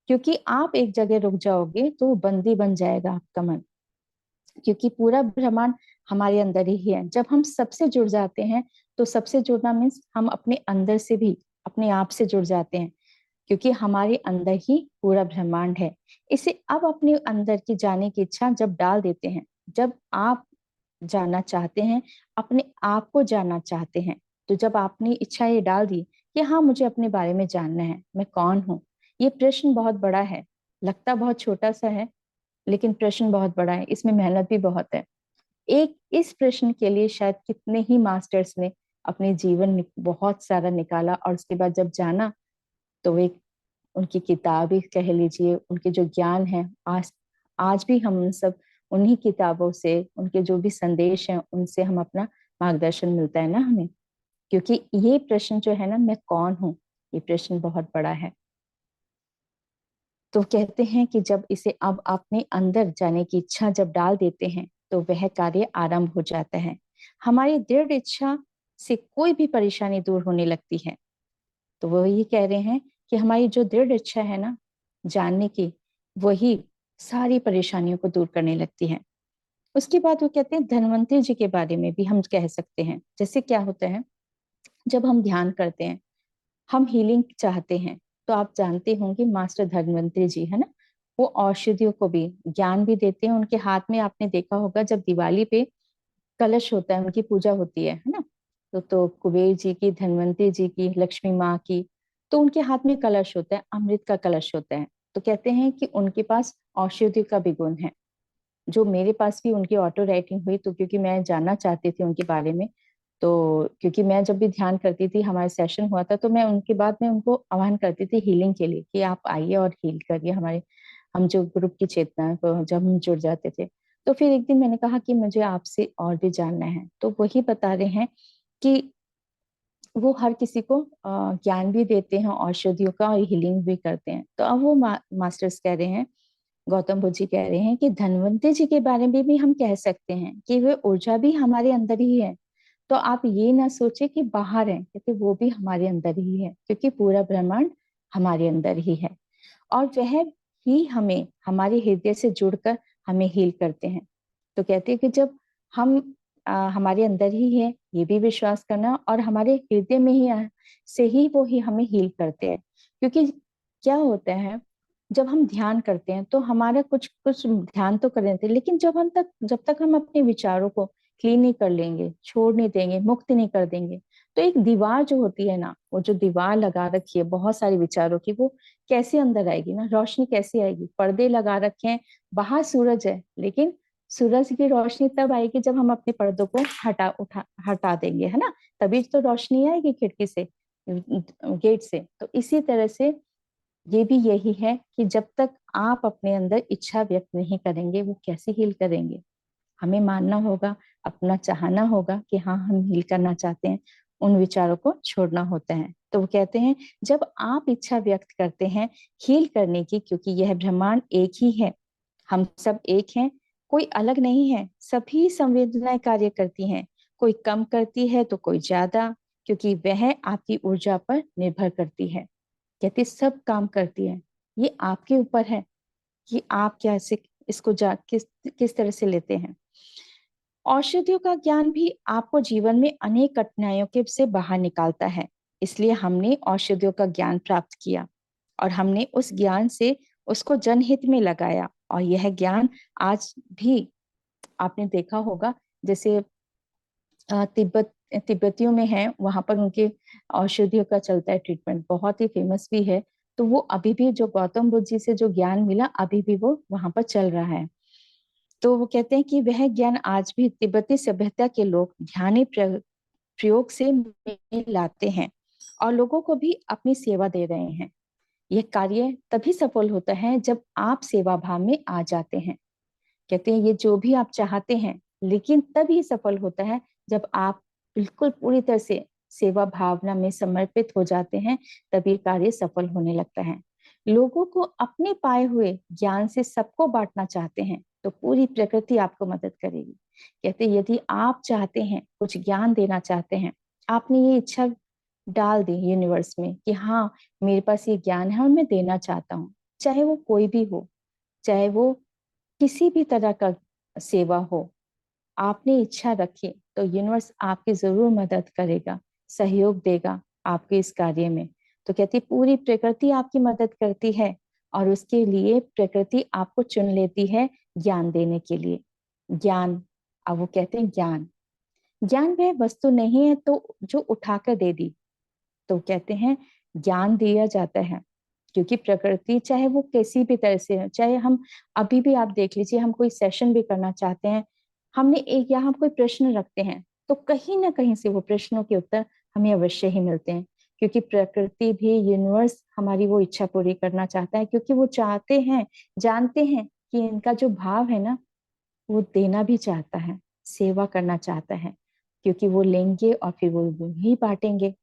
क्योंकि आप एक जगह रुक जाओगे तो बंदी बन जाएगा आपका मन, क्योंकि पूरा ब्रह्मांड हमारे अंदर ही है। जब हम सबसे जुड़ जाते हैं, तो सबसे जुड़ना मीन्स हम अपने अंदर से भी अपने आप से जुड़ जाते हैं, क्योंकि हमारे अंदर ही पूरा ब्रह्मांड है। इसे अब अपने अंदर की जाने की इच्छा जब डाल देते हैं, जब आप जानना चाहते हैं, अपने आप को जानना चाहते हैं, तो जब आपने इच्छा ये डाल दी कि हाँ मुझे अपने बारे में जानना है, मैं कौन हूँ। ये प्रश्न बहुत बड़ा है, लगता बहुत छोटा सा है, लेकिन प्रश्न बहुत बड़ा है, इसमें मेहनत भी बहुत है। एक इस प्रश्न के लिए शायद कितने ही मास्टर्स ने अपने जीवन में बहुत सारा निकाला, और उसके बाद जब जाना, तो एक उनकी किताब ही कह लीजिए, उनके जो ज्ञान है, आज आज भी हम सब उन्हीं किताबों से, उनके जो भी संदेश हैं उनसे हम अपना मार्गदर्शन मिलता है ना हमें। क्योंकि ये प्रश्न जो है ना, मैं कौन हूँ, ये प्रश्न बहुत बड़ा है। तो कहते हैं कि जब इसे अब अपने अंदर जाने की इच्छा जब डाल देते हैं, तो वह कार्य आरंभ हो जाता है। हमारी दृढ़ इच्छा से कोई भी परेशानी दूर होने लगती है। तो वो ये कह रहे हैं कि हमारी जो दृढ़ इच्छा है ना जानने की, वही सारी परेशानियों को दूर करने लगती है। उसके बाद वो कहते हैं धन्वंतरी जी के बारे में भी हम कह सकते हैं। जैसे क्या होता है, जब हम ध्यान करते हैं, हम हीलिंग चाहते हैं, तो आप जानते होंगे मास्टर धन्वंतरी जी है ना, वो औषधियों को भी ज्ञान भी देते हैं। उनके हाथ में आपने देखा होगा, जब दिवाली पे कलश होता है, उनकी पूजा होती है ना, तो कुबेर जी की, धन्वंतरी जी की, लक्ष्मी माँ की, तो उनके हाथ में कलश होता है, अमृत का कलश होता है। तो कहते हैं कि उनके पास औषधि का भी गुण है। जो मेरे पास भी उनकी ऑटो राइटिंग हुई, तो क्योंकि मैं जानना चाहती थी उनके बारे में, तो क्योंकि मैं जब भी ध्यान करती थी, हमारे सेशन हुआ था, तो मैं उनके बाद में उनको आह्वान करती थी हीलिंग के लिए कि आप आइए और हील करिए हमारे, हम जो ग्रुप की चेतना को जब हम जुड़ जाते थे। तो फिर एक दिन मैंने कहा कि मुझे आपसे और भी जानना है, तो वही बता रहे हैं कि वो हर किसी को ज्ञान भी देते हैं औषधियों का, और हीलिंग भी करते हैं। तो अब वो मास्टर्स कह रहे हैं, गौतम बुद्ध जी कह रहे हैं कि धन्वंतरी जी के बारे में भी हम कह सकते हैं कि वे ऊर्जा भी हमारे अंदर ही है। तो आप ये ना सोचे कि बाहर है, क्योंकि वो भी हमारे अंदर ही है, क्योंकि पूरा ब्रह्मांड हमारे अंदर ही है। और वह ही हमें हमारे हृदय से जुड़कर हमें हील करते हैं। तो कहते हैं कि जब हम हमारे अंदर ही है, ये भी विश्वास करना, और हमारे हृदय में ही से ही वो ही हमें हील करते हैं। क्योंकि क्या होता है, जब हम ध्यान करते हैं तो हमारा कुछ कुछ ध्यान तो कर रहे थे, लेकिन जब तक हम अपने विचारों को क्लीन नहीं कर लेंगे, छोड़ नहीं देंगे, मुक्त नहीं कर देंगे, तो एक दीवार जो होती है ना, वो जो दीवार लगा रखी है बहुत सारे विचारों की, वो कैसे अंदर आएगी ना, रोशनी कैसे आएगी। पर्दे लगा रखे हैं, बाहर सूरज है, लेकिन सूरज की रोशनी तब आएगी जब हम अपने पर्दों को हटा देंगे, है ना, तभी तो रोशनी आएगी खिड़की से, गेट से। तो इसी तरह से ये भी यही है कि जब तक आप अपने अंदर इच्छा व्यक्त नहीं करेंगे, वो कैसे हील करेंगे। हमें मानना होगा, अपना चाहना होगा कि हाँ हम हील करना चाहते हैं, उन विचारों को छोड़ना होता है। तो वो कहते हैं जब आप इच्छा व्यक्त करते हैं हील करने की, क्योंकि यह ब्रह्मांड एक ही है, हम सब एक हैं, कोई अलग नहीं है, सभी संवेदनाएं कार्य करती हैं, कोई कम करती है तो कोई ज्यादा, क्योंकि वह आपकी ऊर्जा पर निर्भर करती है। कहती सब काम करती है, ये आपके ऊपर है कि आप कैसे इसको किस तरह से लेते हैं। औषधियों का ज्ञान भी आपको जीवन में अनेक कठिनाइयों के से बाहर निकालता है। इसलिए हमने औषधियों का ज्ञान प्राप्त किया, और हमने उस ज्ञान से उसको जनहित में लगाया। और यह ज्ञान आज भी आपने देखा होगा, जैसे तिब्बतियों में है, वहां पर उनके औषधियों का चलता है ट्रीटमेंट, बहुत ही फेमस भी है। तो वो अभी भी जो गौतम बुद्ध जी से जो ज्ञान मिला, अभी भी वो वहां पर चल रहा है। तो वो कहते हैं कि वह ज्ञान आज भी तिब्बती सभ्यता के लोग ध्यान प्रयोग से लाते हैं, और लोगों को भी अपनी सेवा दे रहे हैं। यह कार्य तभी सफल होता है जब आप सेवा भाव में आ जाते हैं। कहते हैं ये जो भी आप चाहते हैं, लेकिन तब ये सफल होता है जब आप बिल्कुल पूरी तरह से सेवा भावना में समर्पित हो जाते हैं, तब ये कार्य सफल होने लगता है। लोगों को अपने पाए हुए ज्ञान से सबको बांटना चाहते हैं, तो पूरी प्रकृति आपको मदद करेगी। कहते हैं यदि आप चाहते हैं, कुछ ज्ञान देना चाहते हैं, आपने ये इच्छा डाल दी यूनिवर्स में कि हाँ मेरे पास ये ज्ञान है और मैं देना चाहता हूँ, चाहे वो कोई भी हो, चाहे वो किसी भी तरह का सेवा हो, आपने इच्छा रखी तो यूनिवर्स आपकी जरूर मदद करेगा, सहयोग देगा आपके इस कार्य में। तो कहती पूरी प्रकृति आपकी मदद करती है, और उसके लिए प्रकृति आपको चुन लेती है ज्ञान देने के लिए। ज्ञान, अब वो कहते हैं ज्ञान, ज्ञान वह वस्तु नहीं है तो जो उठाकर दे दी। तो कहते हैं ज्ञान दिया जाता है, क्योंकि प्रकृति चाहे वो किसी भी तरह से है, चाहे हम अभी भी आप देख लीजिए, हम कोई सेशन भी करना चाहते हैं, हमने एक या हम कोई प्रश्न रखते हैं, तो कहीं ना कहीं से वो प्रश्नों के उत्तर हमें अवश्य ही मिलते हैं, क्योंकि प्रकृति भी, यूनिवर्स हमारी वो इच्छा पूरी करना चाहता है, क्योंकि वो चाहते हैं, जानते हैं कि इनका जो भाव है ना, वो देना भी चाहता है, सेवा करना चाहता है, क्योंकि वो लेंगे और फिर वो ही बांटेंगे।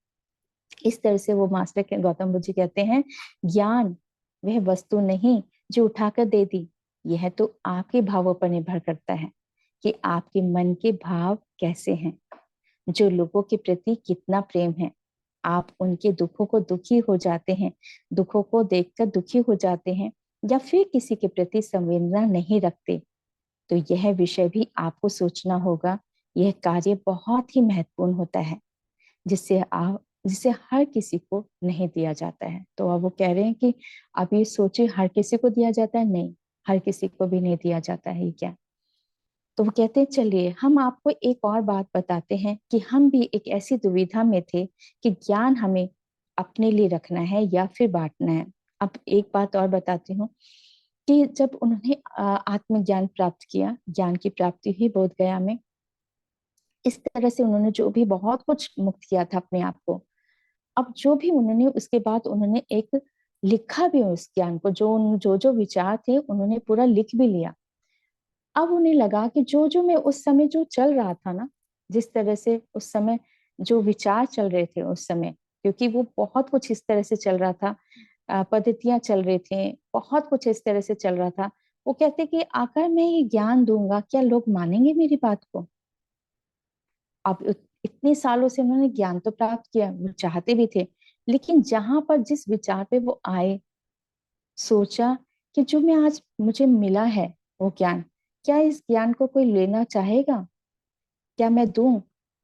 इस तरह से वो मास्टर के गौतम बुद्ध जी कहते हैं ज्ञान वह वस्तु नहीं जो उठाकर दे दी, यह तो आपके भावों पर निर्भर करता है कि आपके मन के भाव कैसे हैं। जो लोगों के प्रति कितना प्रेम है। आप उनके दुखों को दुखी हो जाते हैं, दुखों को देखकर दुखी हो जाते हैं, या फिर किसी के प्रति संवेदना नहीं रखते, तो यह विषय भी आपको सोचना होगा। यह कार्य बहुत ही महत्वपूर्ण होता है, जिसे हर किसी को नहीं दिया जाता है। तो अब वो कह रहे हैं कि अब ये सोचिए, हर किसी को दिया जाता है? नहीं, हर किसी को भी नहीं दिया जाता है। क्या? तो वो कहते हैं चलिए हम आपको एक और बात बताते हैं कि हम भी एक ऐसी दुविधा में थे कि ज्ञान हमें अपने लिए रखना है या फिर बांटना है। अब एक बात और बताती हूँ कि जब उन्होंने आत्मज्ञान प्राप्त किया, ज्ञान की प्राप्ति हुई बोध गया में, इस तरह से उन्होंने जो भी बहुत कुछ मुक्त किया था अपने आप को, अब जो भी उन्होंने उसके बाद उन्होंने एक लिखा भी उस ज्ञान को, जो जो जो विचार थे उन्होंने पूरा लिख भी लिया। अब उन्हें लगा कि जो जो मैं उस समय जो चल रहा था ना, जिस तरह से उस समय जो विचार चल रहे थे उस समय, क्योंकि वो बहुत कुछ इस तरह से चल रहा था, पद्धतियां चल रही थी, बहुत कुछ इस तरह से चल रहा था। वो कहते कि आकर मैं ये ज्ञान दूंगा, क्या लोग मानेंगे मेरी बात को? अब इतने सालों से उन्होंने ज्ञान तो प्राप्त किया, वो चाहते भी थे, लेकिन जहां पर जिस विचार पे वो आए, सोचा कि जो मैं आज मुझे मिला है वो ज्ञान, क्या इस ज्ञान को कोई लेना चाहेगा? क्या मैं दूं?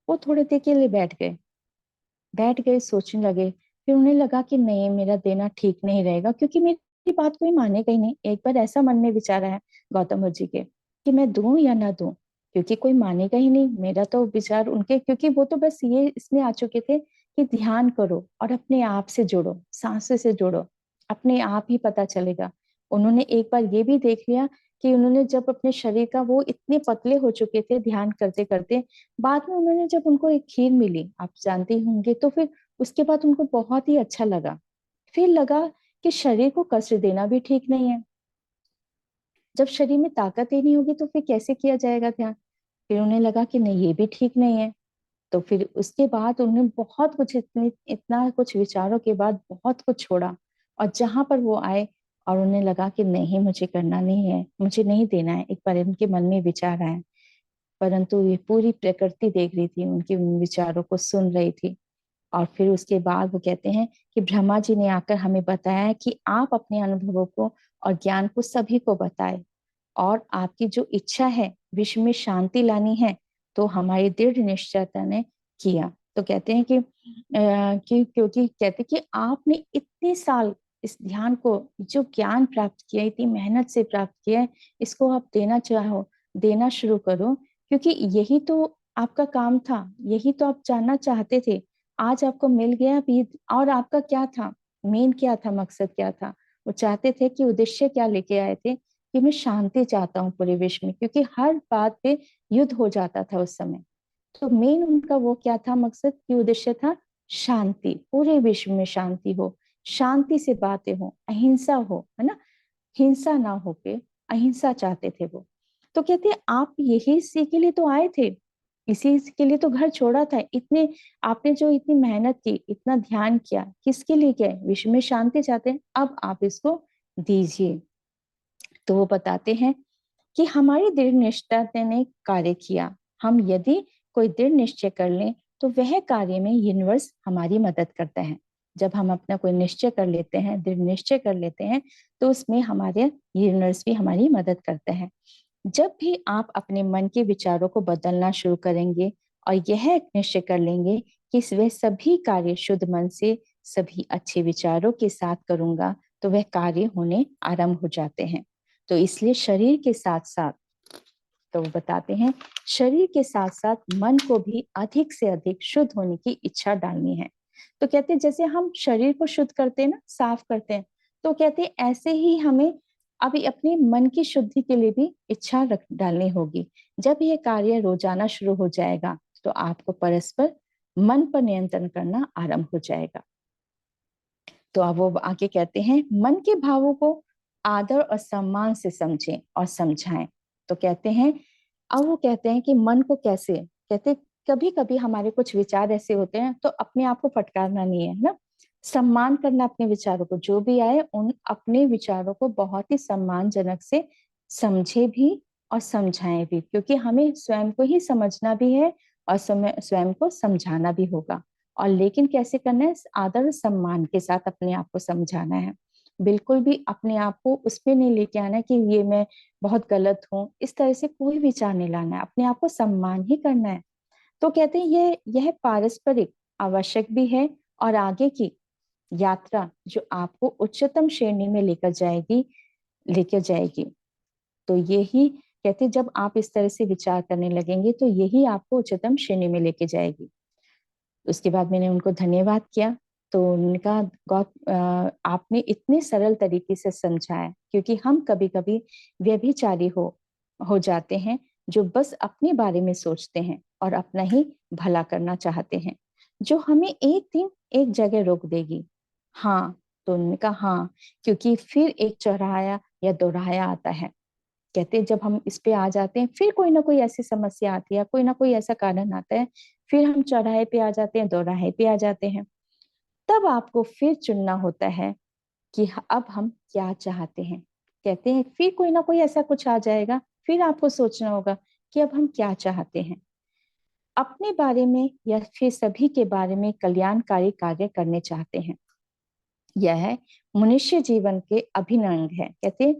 वो थोड़ी देर के लिए बैठ गए, सोचने लगे। फिर उन्हें लगा कि नहीं, मेरा देना ठीक नहीं रहेगा, क्योंकि मेरी बात कोई मानेगा ही नहीं। एक बार ऐसा मन में विचार आया गौतम बुद्ध जी के कि मैं दूं या ना दूं, क्योंकि कोई मानेगा ही नहीं मेरा तो विचार उनके, क्योंकि वो तो बस ये इसमें आ चुके थे कि ध्यान करो और अपने आप से जुड़ो, सांसों से जुड़ो, अपने आप ही पता चलेगा। उन्होंने एक बार ये भी देख लिया कि उन्होंने जब अपने शरीर का, वो इतने पतले हो चुके थे ध्यान करते करते, बाद में उन्होंने जब उनको एक खीर मिली, आप जानते ही होंगे, तो फिर उसके बाद उनको बहुत ही अच्छा लगा। फिर लगा कि शरीर को कष्ट देना भी ठीक नहीं है। जब शरीर में ताकत ही नहीं होगी तो फिर कैसे किया जाएगा ध्यान? फिर उन्हें लगा कि नहीं, ये भी ठीक नहीं है। तो फिर उसके बाद उन्हें बहुत कुछ, इतने इतना कुछ विचारों के बाद बहुत कुछ छोड़ा, और जहां पर वो आए और उन्हें लगा कि नहीं, मुझे करना नहीं है, मुझे नहीं देना है, एक बार इनके मन में विचार आया, परंतु ये पूरी प्रकृति देख रही थी, उनके उन विचारों को सुन रही थी। और फिर उसके बाद वो कहते हैं कि ब्रह्मा जी ने आकर हमें बताया कि आप अपने अनुभवों को और ज्ञान को सभी को बताए, और आपकी जो इच्छा है विश्व में शांति लानी है, तो हमारी दृढ़ निश्चयता ने किया। तो कहते हैं कि क्योंकि कहते कि आपने इतने साल इस ध्यान को, जो ज्ञान प्राप्त किया, इतनी मेहनत से प्राप्त किया है, इसको आप देना चाहो, देना शुरू करो, क्योंकि यही तो आपका काम था, यही तो आप जानना चाहते थे। आज आपको मिल गया भी, और आपका क्या था, मेन क्या था, मकसद क्या था? वो चाहते थे कि उद्देश्य क्या लेके आए थे कि मैं शांति चाहता हूँ पूरे विश्व में, क्योंकि हर बात पे युद्ध हो जाता था उस समय। तो मेन उनका वो क्या था, मकसद की उद्देश्य था, शांति, पूरे विश्व में शांति हो, शांति से बातें हो, अहिंसा हो, है ना, हिंसा ना होके अहिंसा चाहते थे वो। तो कहते हैं आप यही इसी के लिए तो आए थे, इसी के लिए तो घर छोड़ा था, इतने आपने जो इतनी मेहनत की, इतना ध्यान किया, किसके लिए किया है? विश्व में शांति चाहते हैं, अब आप इसको दीजिए। तो वो बताते हैं कि हमारी दृढ़ निष्ठा ने कार्य किया। हम यदि कोई दृढ़ निश्चय कर लें तो वह कार्य में यूनिवर्स हमारी मदद करता है। जब हम अपना कोई निश्चय कर लेते हैं, दृढ़ निश्चय कर लेते हैं, तो उसमें हमारे यूनिवर्स भी हमारी मदद करता है। जब भी आप अपने मन के विचारों को बदलना शुरू करेंगे और यह निश्चय कर लेंगे कि वह सभी कार्य शुद्ध मन से, सभी अच्छे विचारों के साथ करूंगा, तो वह कार्य होने आरंभ हो जाते हैं। तो इसलिए शरीर के साथ साथ, तो वो बताते हैं, शरीर के साथ साथ मन को भी अधिक से अधिक शुद्ध होने की इच्छा डालनी है। तो कहते हैं जैसे हम शरीर को शुद्ध करते हैं ना, साफ करते हैं, तो कहते हैं ऐसे ही हमें अभी अपने मन की शुद्धि के लिए भी इच्छा रख डालनी होगी। जब यह कार्य रोजाना शुरू हो जाएगा तो आपको परस्पर मन पर नियंत्रण करना आरंभ हो जाएगा। तो अब वो आगे कहते हैं, मन के भावों को आदर और सम्मान से समझें और समझाएं। तो कहते हैं, अब वो कहते हैं कि मन को कैसे, कहते कभी कभी हमारे कुछ विचार ऐसे होते हैं, तो अपने आप को फटकारना नहीं है ना, सम्मान करना अपने विचारों को, जो भी आए उन अपने विचारों को बहुत ही सम्मानजनक से समझे भी और समझाएं भी, क्योंकि हमें स्वयं को ही समझना भी है और स्वयं को समझाना भी होगा। और लेकिन कैसे करना है? आदर और सम्मान के साथ अपने आप को समझाना है। बिल्कुल भी अपने आप को उसमें नहीं लेके आना है कि ये मैं बहुत गलत हूँ, इस तरह से कोई विचार नहीं लाना है, अपने आप को सम्मान ही करना है। तो कहते हैं यह पारस्परिक आवश्यक भी है, और आगे की यात्रा जो आपको उच्चतम श्रेणी में लेकर जाएगी। तो यही कहते हैं, जब आप इस तरह से विचार करने लगेंगे तो यही आपको उच्चतम श्रेणी में लेके जाएगी। उसके बाद मैंने उनको धन्यवाद किया। तो उनका गौत आपने इतने सरल तरीके से समझाया, क्योंकि हम कभी कभी व्यभिचारी हो जाते हैं, जो बस अपने बारे में सोचते हैं और अपना ही भला करना चाहते हैं, जो हमें एक दिन एक जगह रोक देगी। हाँ, तो उन्होंने कहा हाँ, क्योंकि फिर एक चौराहा या दोराया आता है। कहते हैं जब हम इस पे आ जाते हैं, फिर कोई ना कोई ऐसी समस्या आती है, कोई ना कोई ऐसा कारण आता है, फिर हम चौराहे पे आ जाते हैं, दोराहे पे आ जाते हैं। तब आपको फिर चुनना होता है कि अब हम क्या चाहते हैं। कहते हैं फिर कोई ना कोई ऐसा कुछ आ जाएगा, फिर आपको सोचना होगा कि अब हम क्या चाहते हैं, अपने बारे में या फिर सभी के बारे में कल्याणकारी कार्य करने चाहते हैं। यह मनुष्य जीवन के अभिन्न अंग है। कहते हैं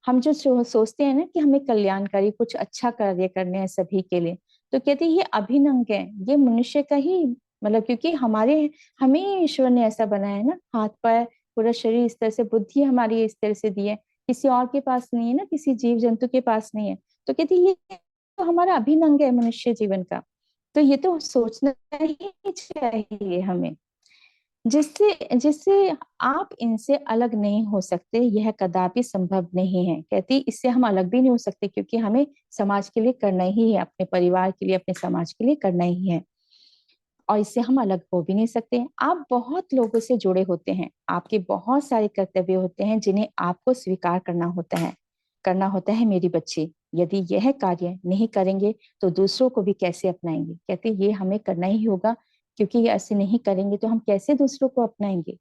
हम जो सोचते हैं ना कि हमें कल्याणकारी कुछ अच्छा कार्य करने हैं सभी के लिए, तो कहते हैं ये अभिन्न अंग है, ये मनुष्य का ही मतलब, क्योंकि हमें ही ईश्वर ने ऐसा बनाया है ना, हाथ पैर पूरा शरीर इस तरह से, बुद्धि हमारी इस तरह से दी है, किसी और के पास नहीं है ना, किसी जीव जंतु के पास नहीं है। तो कहते हैं ये तो हमारा अभिन्न अंग है मनुष्य जीवन का, तो ये तो सोचना ही चाहिए हमें, जिससे जिससे आप इनसे अलग नहीं हो सकते, यह कदापि संभव नहीं है। कहती इससे हम अलग भी नहीं हो सकते, क्योंकि हमें समाज के लिए करना ही है, अपने परिवार के लिए, अपने समाज के लिए करना ही है, और इससे हम अलग हो भी नहीं सकते। आप बहुत लोगों से जुड़े होते हैं, आपके बहुत सारे कर्तव्य होते हैं जिन्हें आपको स्वीकार करना होता है मेरी बच्ची। यदि यह कार्य नहीं करेंगे तो दूसरों को भी कैसे अपनाएंगे? कहते ये हमें करना ही होगा, क्योंकि ये ऐसे नहीं करेंगे तो हम कैसे दूसरों को अपनाएंगे?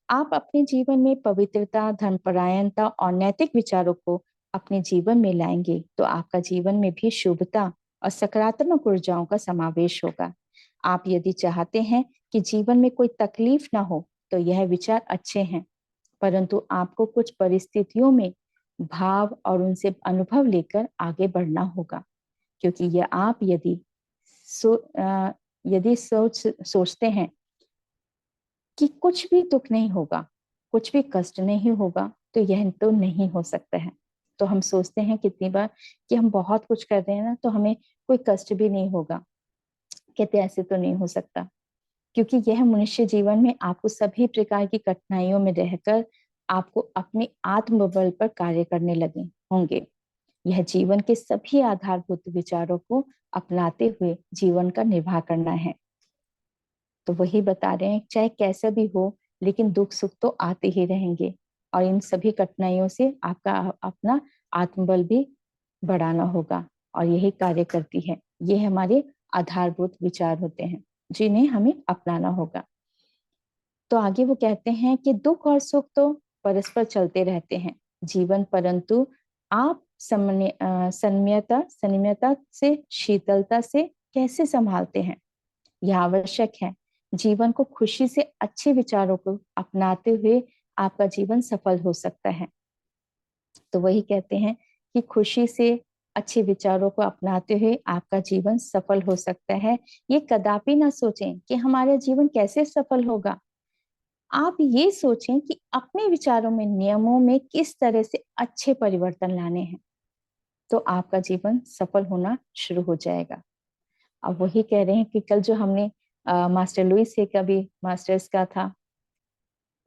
आप अपने जीवन में पवित्रता, धर्मपरायणता और नैतिक विचारों को अपने जीवन में लाएंगे तो आपका जीवन में भी शुभता और सकारात्मक ऊर्जाओं का समावेश होगा। आप यदि चाहते हैं कि जीवन में कोई तकलीफ ना हो तो यह विचार अच्छे हैं, परंतु आपको कुछ परिस्थितियों में भाव और उनसे अनुभव लेकर आगे बढ़ना होगा, क्योंकि यह आप सो, अ, यदि सोचते हैं कि कुछ भी दुख नहीं होगा, कुछ भी कष्ट नहीं होगा, तो यह तो नहीं हो सकता है। तो हम सोचते हैं कितनी बार कि हम बहुत कुछ कर रहे हैं ना, तो हमें कोई कष्ट भी नहीं होगा। कहते ऐसे तो नहीं हो सकता, क्योंकि यह मनुष्य जीवन में आपको सभी प्रकार की कठिनाइयों में रहकर आपको अपने आत्मबल पर कार्य करने लगे होंगे। यह जीवन के सभी आधारभूत विचारों को अपनाते हुए जीवन का निर्वाह करना है। तो वही बता रहे हैं, चाहे कैसा भी हो, लेकिन दुख सुख तो आते ही रहेंगे, और इन सभी कठिनाइयों से आपका अपना आत्मबल भी बढ़ाना होगा, और यही कार्य करती है। ये हमारे आधारभूत विचार होते हैं जिन्हें हमें अपनाना होगा। तो आगे वो कहते हैं कि दुख और सुख तो परस्पर चलते रहते हैं जीवन, परंतु आप संयमता से, शीतलता से कैसे संभालते हैं, यह आवश्यक है। जीवन को खुशी से अच्छे विचारों को अपनाते हुए आपका जीवन सफल हो सकता है। तो वही कहते हैं कि खुशी से अच्छे विचारों को अपनाते हुए आपका जीवन सफल हो सकता है। ये कदापि ना सोचें कि हमारा जीवन कैसे सफल होगा। आप ये सोचें कि अपने विचारों में, नियमों में किस तरह से अच्छे परिवर्तन लाने हैं, तो आपका जीवन सफल होना शुरू हो जाएगा। अब वही कह रहे हैं कि कल जो हमने मास्टर लुइस से का भी मास्टर्स का था,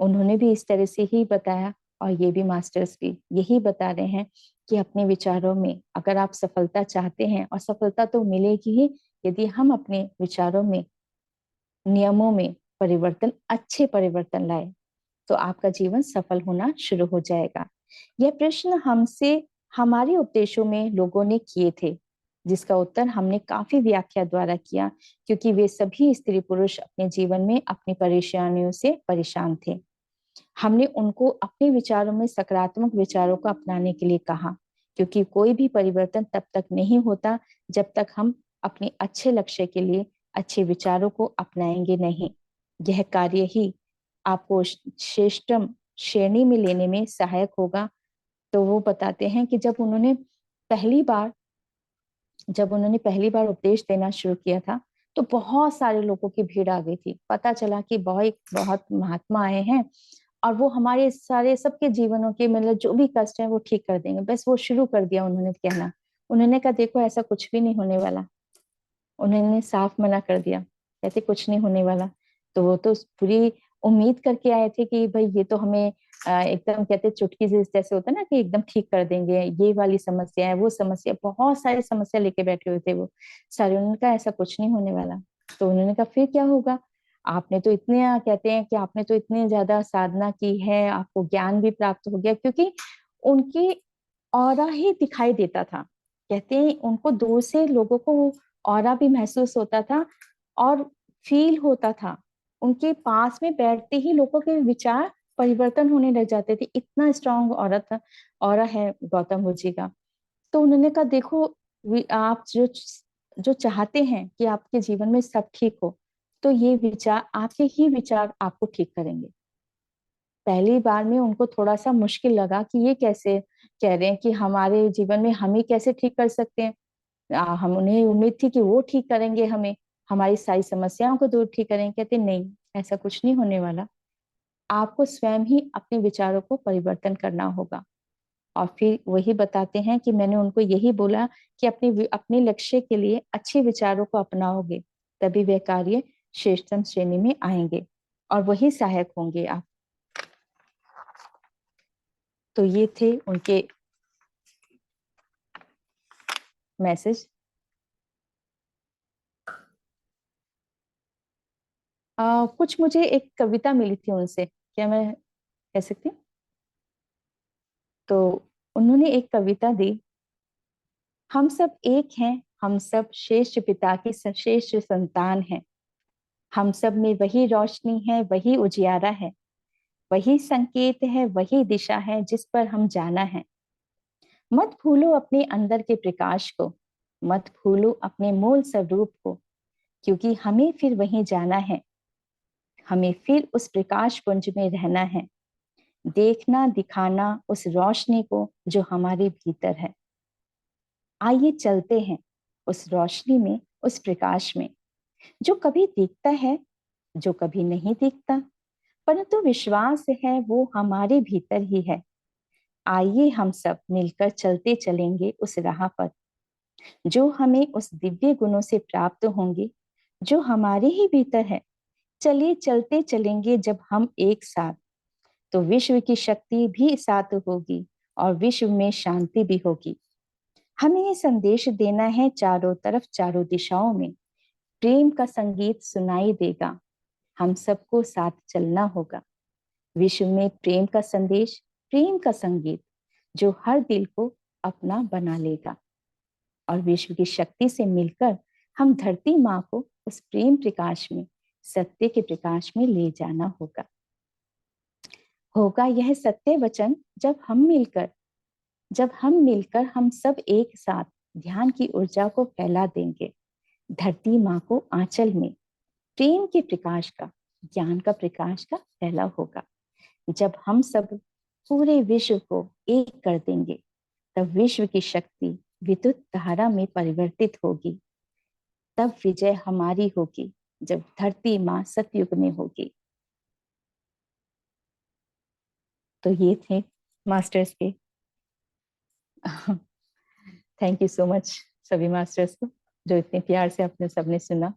उन्होंने भी इस तरह से ही बताया, और ये भी मास्टर्स भी यही बता रहे हैं कि अपने विचारों में अगर आप सफलता चाहते हैं, और सफलता तो मिलेगी ही यदि हम अपने विचारों में, नियमों में परिवर्तन, अच्छे परिवर्तन लाए, तो आपका जीवन सफल होना शुरू हो जाएगा। यह प्रश्न हमसे हमारे उपदेशों में लोगों ने किए थे, जिसका उत्तर हमने काफी व्याख्या द्वारा किया, क्योंकि वे सभी स्त्री पुरुष अपने जीवन में अपनी परेशानियों से परेशान थे। हमने उनको अपने विचारों में सकारात्मक विचारों को अपनाने के लिए कहा, क्योंकि कोई भी परिवर्तन तब तक नहीं होता जब तक हम अपने अच्छे लक्ष्य के लिए अच्छे विचारों को अपनाएंगे नहीं। यह कार्य ही आपको श्रेष्ठतम श्रेणी में लेने में सहायक होगा। तो वो बताते हैं कि पहली बार जब उन्होंने पहली बार उपदेश देना शुरू किया था, तो बहुत सारे लोगों की भीड़ आ गई थी। पता चला कि बहुत बहुत महात्मा आए हैं और वो हमारे सारे सबके जीवनों के मतलब जो भी कष्ट है वो ठीक कर देंगे। बस वो शुरू कर दिया उन्होंने कहना। उन्होंने कहा देखो ऐसा कुछ भी नहीं होने वाला। उन्होंने साफ मना कर दिया, कहते कुछ नहीं होने वाला। तो वो तो पूरी उम्मीद करके आए थे कि भाई ये तो हमें एकदम कहते चुटकी से जैसे होता है ना कि एकदम ठीक कर देंगे, ये वाली समस्या है वो समस्या, बहुत सारी समस्या लेके बैठे हुए थे वो सारे। उन्होंने कहा ऐसा कुछ नहीं होने वाला। तो उन्होंने कहा फिर क्या होगा? आपने तो इतने कहते हैं कि आपने तो इतने ज्यादा साधना की है, आपको ज्ञान भी प्राप्त हो गया, क्योंकि उनकी ऑरा ही दिखाई देता था। कहते हैं उनको दूर से लोगों को ऑरा भी महसूस होता था और फील होता था। उनके पास में बैठते ही लोगों के विचार परिवर्तन होने लग जाते थे। इतना स्ट्रांग औरत था, ऑरा है गौतम बुद्ध जी का। तो उन्होंने कहा देखो आप जो जो चाहते हैं कि आपके जीवन में सब ठीक हो, तो ये विचार आपके ही विचार आपको ठीक करेंगे। पहली बार में उनको थोड़ा सा मुश्किल लगा कि ये कैसे कह रहे हैं कि हमारे जीवन में हम ही कैसे ठीक कर सकते हैं। हम उन्हें उम्मीद थी कि वो ठीक करेंगे, हमें हमारी सारी समस्याओं को दूर ठीक करेंगे। कहते नहीं, ऐसा कुछ नहीं होने वाला। आपको स्वयं ही अपने विचारों को परिवर्तन करना होगा। और फिर वही बताते हैं कि मैंने उनको यही बोला कि अपने अपने लक्ष्य के लिए अच्छे विचारों को अपनाओगे, तभी वे कार्य श्रेष्ठतम श्रेणी में आएंगे और वही सहायक होंगे आप। तो ये थे उनके मैसेज। कुछ मुझे एक कविता मिली थी उनसे, क्या मैं कह सकती हूँ? तो उन्होंने एक कविता दी। हम सब एक हैं, हम सब श्रेष्ठ पिता की श्रेष्ठ संतान हैं। हम सब में वही रोशनी है, वही उजियारा है, वही संकेत है, वही दिशा है जिस पर हम जाना है। मत भूलो अपने अंदर के प्रकाश को, मत भूलो अपने मूल स्वरूप को, क्योंकि हमें फिर वहीं जाना है। हमें फिर उस प्रकाश पुंज में रहना है, देखना दिखाना उस रोशनी को जो हमारे भीतर है। आइए चलते हैं उस रोशनी में, उस प्रकाश में, जो कभी दिखता है, जो कभी नहीं दिखता, परंतु विश्वास है वो हमारे भीतर ही है। आइए हम सब मिलकर चलते चलेंगे उस राह पर, जो हमें उस दिव्य गुणों से प्राप्त होंगे जो हमारे ही भीतर है। चलिए चलते चलेंगे जब हम एक साथ, तो विश्व की शक्ति भी साथ होगी और विश्व में शांति भी होगी। हमें ये संदेश देना है चारों तरफ, चारों दिशाओं में प्रेम का संगीत सुनाई देगा। हम सबको साथ चलना होगा। विश्व में प्रेम का संदेश, प्रेम का संगीत जो हर दिल को अपना बना लेगा। और विश्व की शक्ति से मिलकर हम धरती माँ को उस प्रेम प्रकाश में, सत्य के प्रकाश में ले जाना होगा। होगा यह सत्य वचन जब हम मिलकर हम सब एक साथ ध्यान की ऊर्जा को फैला देंगे। धरती माँ को आंचल में प्रेम के प्रकाश का, ज्ञान का प्रकाश का फैला होगा। जब हम सब पूरे विश्व को एक कर देंगे, तब विश्व की शक्ति विद्युत धारा में परिवर्तित होगी। तब विजय हमारी होगी, जब धरती माँ सतयुग में होगी। तो ये थे मास्टर्स के। थैंक यू सो मच सभी मास्टर्स को, जो इतने प्यार से अपने सबने सुना।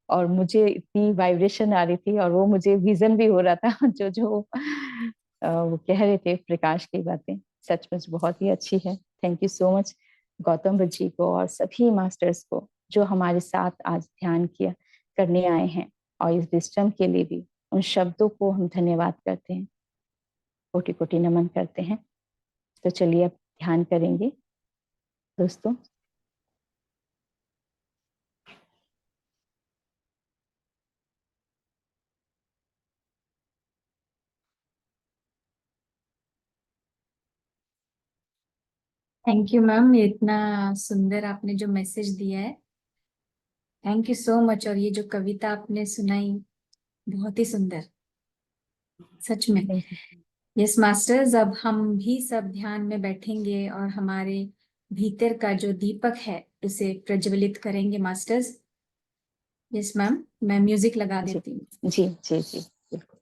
और मुझे इतनी वाइब्रेशन आ रही थी और वो मुझे विजन भी हो रहा था जो जो वो कह रहे थे प्रकाश की बातें, सचमुच बहुत ही अच्छी है। Thank you so much Gautam Buddha ji को और सभी मास्टर्स को जो हमारे साथ आज ध्यान किया करने आए हैं। और इस विस्डम के लिए भी उन शब्दों को हम धन्यवाद करते हैं, कोटि कोटि नमन करते हैं। तो चलिए अब ध्यान करेंगे दोस्तों। थैंक यू मैम, इतना सुंदर आपने जो मैसेज दिया है। Thank you so much. और ये जो कविता आपने सुनाई बहुत ही सुंदर, सच में। Thank you. यस मास्टर्स, अब हम भी सब ध्यान में बैठेंगे और हमारे भीतर का जो दीपक है उसे प्रज्वलित करेंगे मास्टर्स। यस मैम, मैं म्यूजिक लगा जी देती हूँ। जी जी जी बिल्कुल।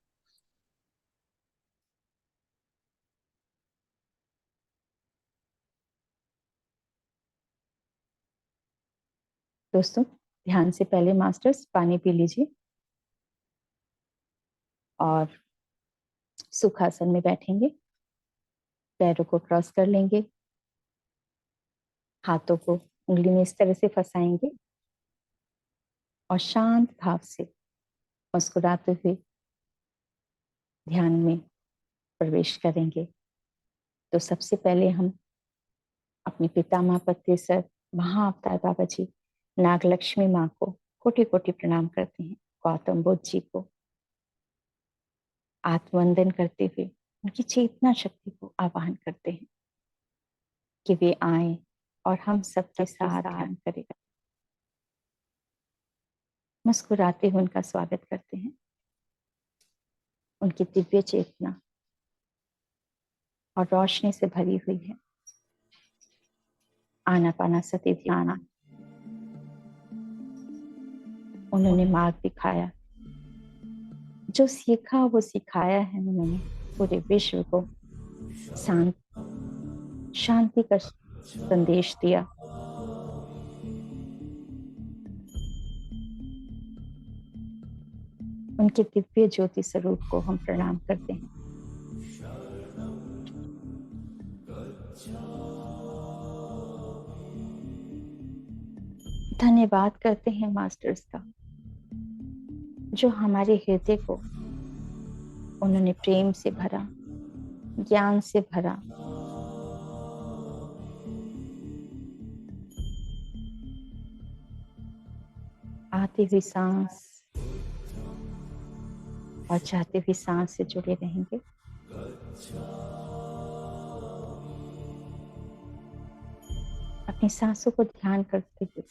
दोस्तों, ध्यान से पहले मास्टर्स पानी पी लीजिए और सुखासन में बैठेंगे। पैरों को क्रॉस कर लेंगे, हाथों को उंगली में इस तरह से फंसाएंगे और शांत भाव से मुस्कुराते हुए ध्यान में प्रवेश करेंगे। तो सबसे पहले हम अपने पितामह पत्री सर महाअवतार बाबा जी नागलक्ष्मी माँ को कोटि कोटि प्रणाम करते हैं। गौतम बुद्ध जी को आत्मवंदन करते हुए उनकी चेतना शक्ति को आवाहन करते हैं कि वे आए और हम सबके साथ ध्यान करेगा। मुस्कुराते हुए उनका स्वागत करते हैं। उनकी दिव्य चेतना और रोशनी से भरी हुई है। आनापानासति ध्यान, उन्होंने मार्ग दिखाया, जो सीखा वो सिखाया है उन्होंने पूरे विश्व को। शांति का संदेश दिया। उनके दिव्य ज्योति स्वरूप को हम प्रणाम करते हैं। धन्यवाद करते हैं मास्टर्स का, जो हमारे हृदय को उन्होंने प्रेम से भरा, ज्ञान से भरा। आती हुई सांस और जाती हुई सांस से जुड़े रहेंगे। अपनी सांसों को ध्यान करते हुए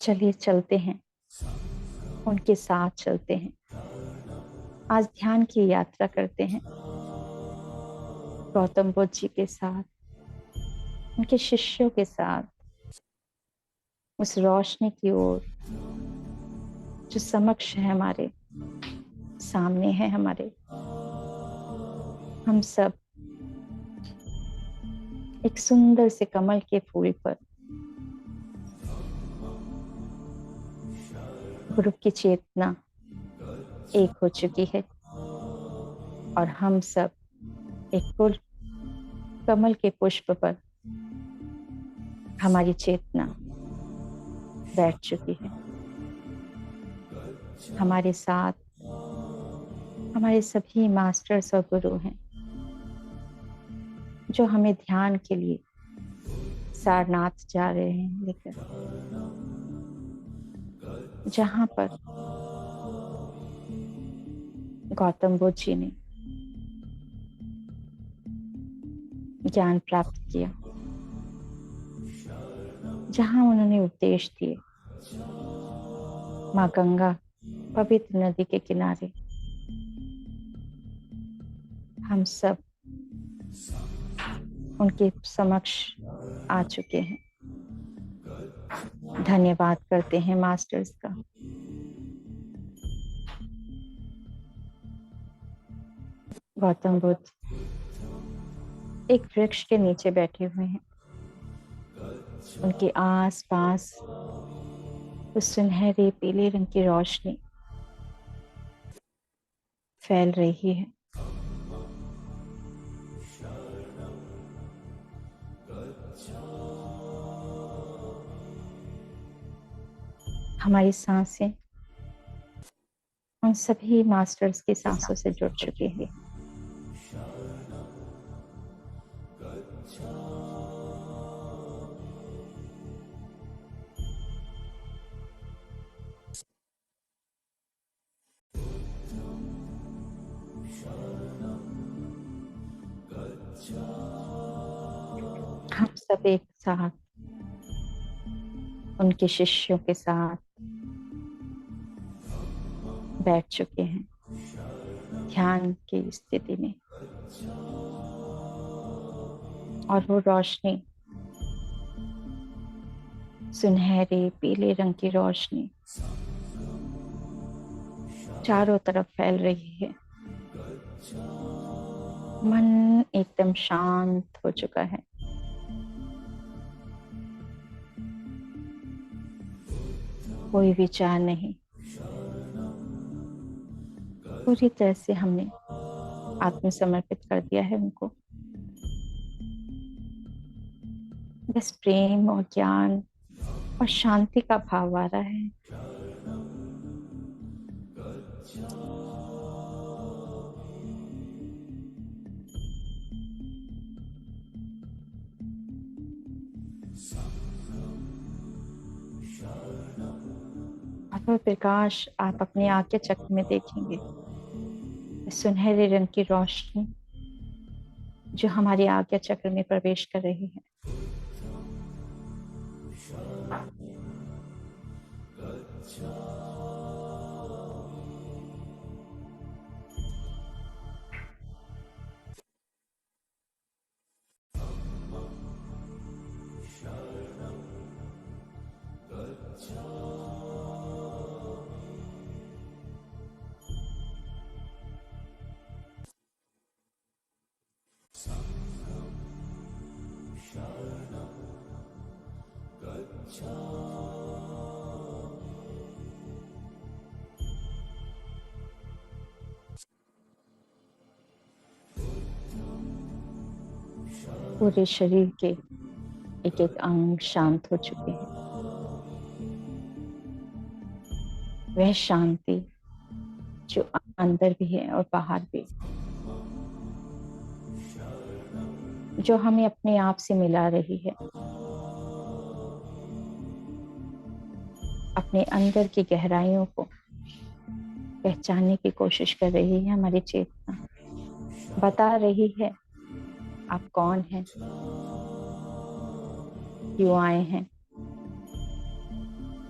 चलिए चलते हैं, उनके साथ चलते हैं। आज ध्यान की यात्रा करते हैं गौतम बुद्ध जी के साथ, उनके शिष्यों के साथ, उस रोशनी की ओर जो समक्ष है, हमारे सामने है। हमारे हम सब एक सुंदर से कमल के फूल पर गुरु की चेतना एक हो चुकी है और हम सब एक कमल के पुष्प पर हमारी चेतना बैठ चुकी है। हमारे साथ हमारे सभी मास्टर्स और गुरु हैं, जो हमें ध्यान के लिए सारनाथ जा रहे हैं लेकर, जहां पर गौतम बुद्ध जी ने ज्ञान प्राप्त किया, जहां उन्होंने उपदेश दिए। माँ गंगा पवित्र नदी के किनारे हम सब उनके समक्ष आ चुके हैं। धन्यवाद करते हैं मास्टर्स का। गौतम बुद्ध एक वृक्ष के नीचे बैठे हुए हैं। उनके आस पास उस सुनहरे पीले रंग की रोशनी फैल रही है। हमारी सांसें उन सभी मास्टर्स की सांसों से जुड़ चुकी है। हम सब एक साथ उनके शिष्यों के साथ बैठ चुके हैं ध्यान की स्थिति में, और वो रोशनी, सुनहरे पीले रंग की रोशनी चारों तरफ फैल रही है। मन एकदम शांत हो चुका है। कोई विचार नहीं, पूरी तरह से हमने आत्मसमर्पित कर दिया है उनको। बस प्रेम और ज्ञान और शांति का भाव आ रहा है। और वो प्रकाश आप अपनी आंख के चक्र में देखेंगे, सुनहरे रंग की रोशनी जो हमारी आज्ञा चक्र में प्रवेश कर रही है। पूरे शरीर के एक एक अंग शांत हो चुके हैं। वह शांति जो अंदर भी है और बाहर भी, जो हमें अपने आप से मिला रही है, अपने अंदर की गहराइयों को पहचानने की कोशिश कर रही है। हमारी चेतना बता रही है आप कौन हैं, क्यों आए हैं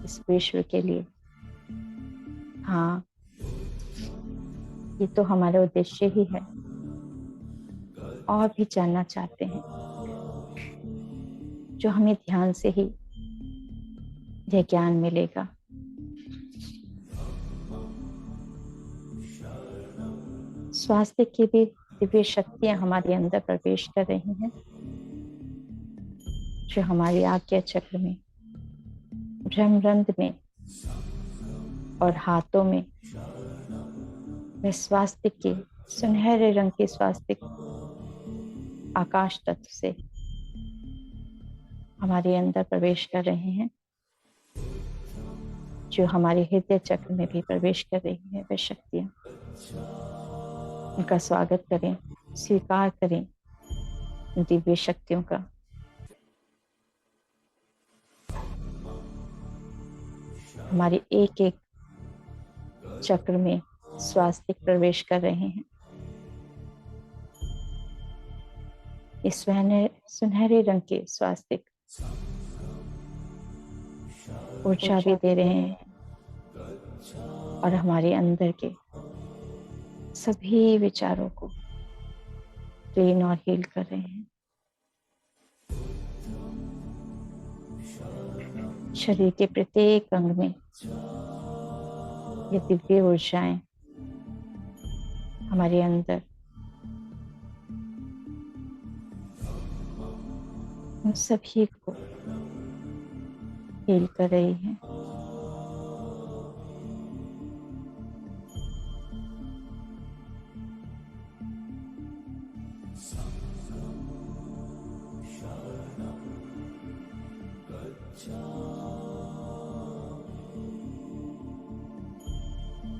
इस विश्व के लिए। हाँ, ये तो हमारा उद्देश्य ही है। और भी जानना चाहते हैं, जो हमें ध्यान से ही यह ज्ञान मिलेगा। स्वास्थ्य की भी दिव्य शक्तियां हमारे अंदर प्रवेश कर रही हैं, जो हमारी आज्ञा चक्र में, ब्रह्मरंध्र में और हाथों में वे स्वास्थ्य के सुनहरे रंग के स्वास्थ्य आकाश तत्व से हमारे अंदर प्रवेश कर रहे हैं, जो हमारे हृदय चक्र में भी प्रवेश कर रही है। वे शक्तियां, उनका स्वागत करें, स्वीकार करें दिव्य शक्तियों का। हमारे एक एक चक्र में स्वास्थ्य प्रवेश कर रहे हैं। इस सुनहरे रंग के स्वास्थ्य ऊर्जा भी दे रहे हैं, और हमारे अंदर के सभी विचारों को क्लीन और हील कर रहे हैं। शरीर के प्रत्येक अंग में ये दिव्य ऊर्जाएं हमारे अंदर उन सभी को हील कर रही है।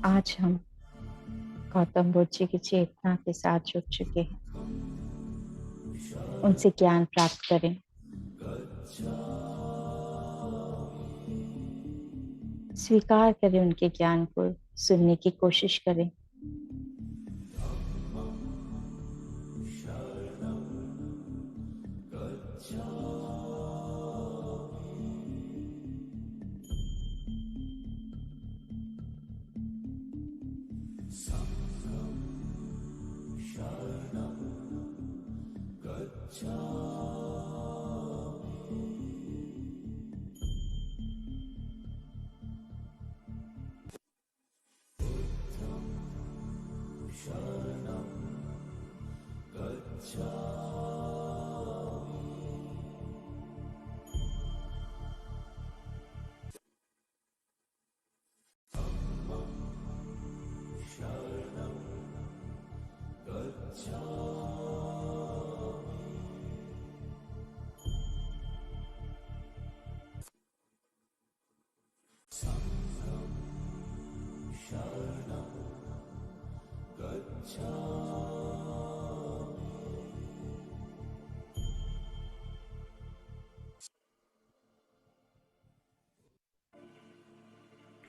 आज हम गौतम बुद्ध जी की चेतना के साथ जुड़ चुके हैं। उनसे ज्ञान प्राप्त करें। स्वीकार करें उनके ज्ञान को, सुनने की कोशिश करें।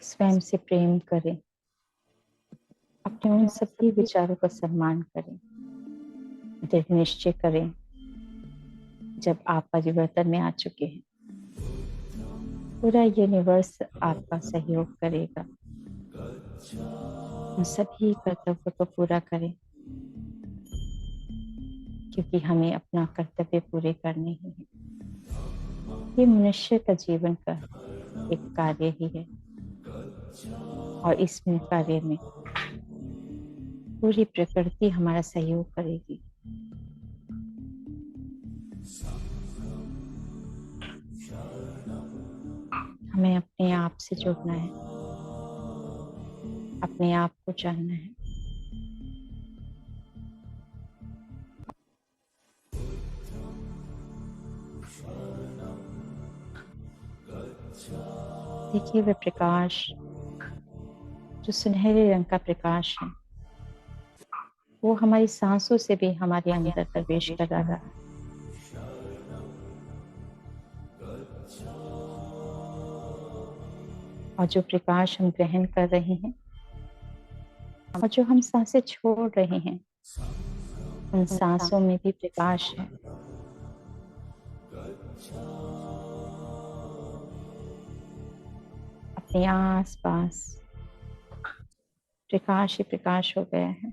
स्वयं से प्रेम करें, अपने उन सभी विचारों का सम्मान करें, दृढ़ निश्चय करें। जब आप परिवर्तन में आ चुके हैं, पूरा यूनिवर्स आपका सहयोग करेगा। उन सभी कर्तव्यों को पूरा करें, क्योंकि हमें अपना कर्तव्य पूरे करने ही है। ये मनुष्य का जीवन का एक कार्य ही है, और इस कार्य में पूरी प्रकृति हमारा सहयोग करेगी। हमें अपने आप से जुड़ना है, अपने आप को जानना है। देखिए, वह प्रकाश जो सुनहरे रंग का प्रकाश है, वो हमारी सांसों से भी हमारे अंदर प्रवेश कर रहा है। और जो प्रकाश हम ग्रहण कर रहे हैं और जो हम सांसें छोड़ रहे हैं, उन सांसों में भी प्रकाश है। अपने आस पास प्रकाश ही प्रकाश हो गया है।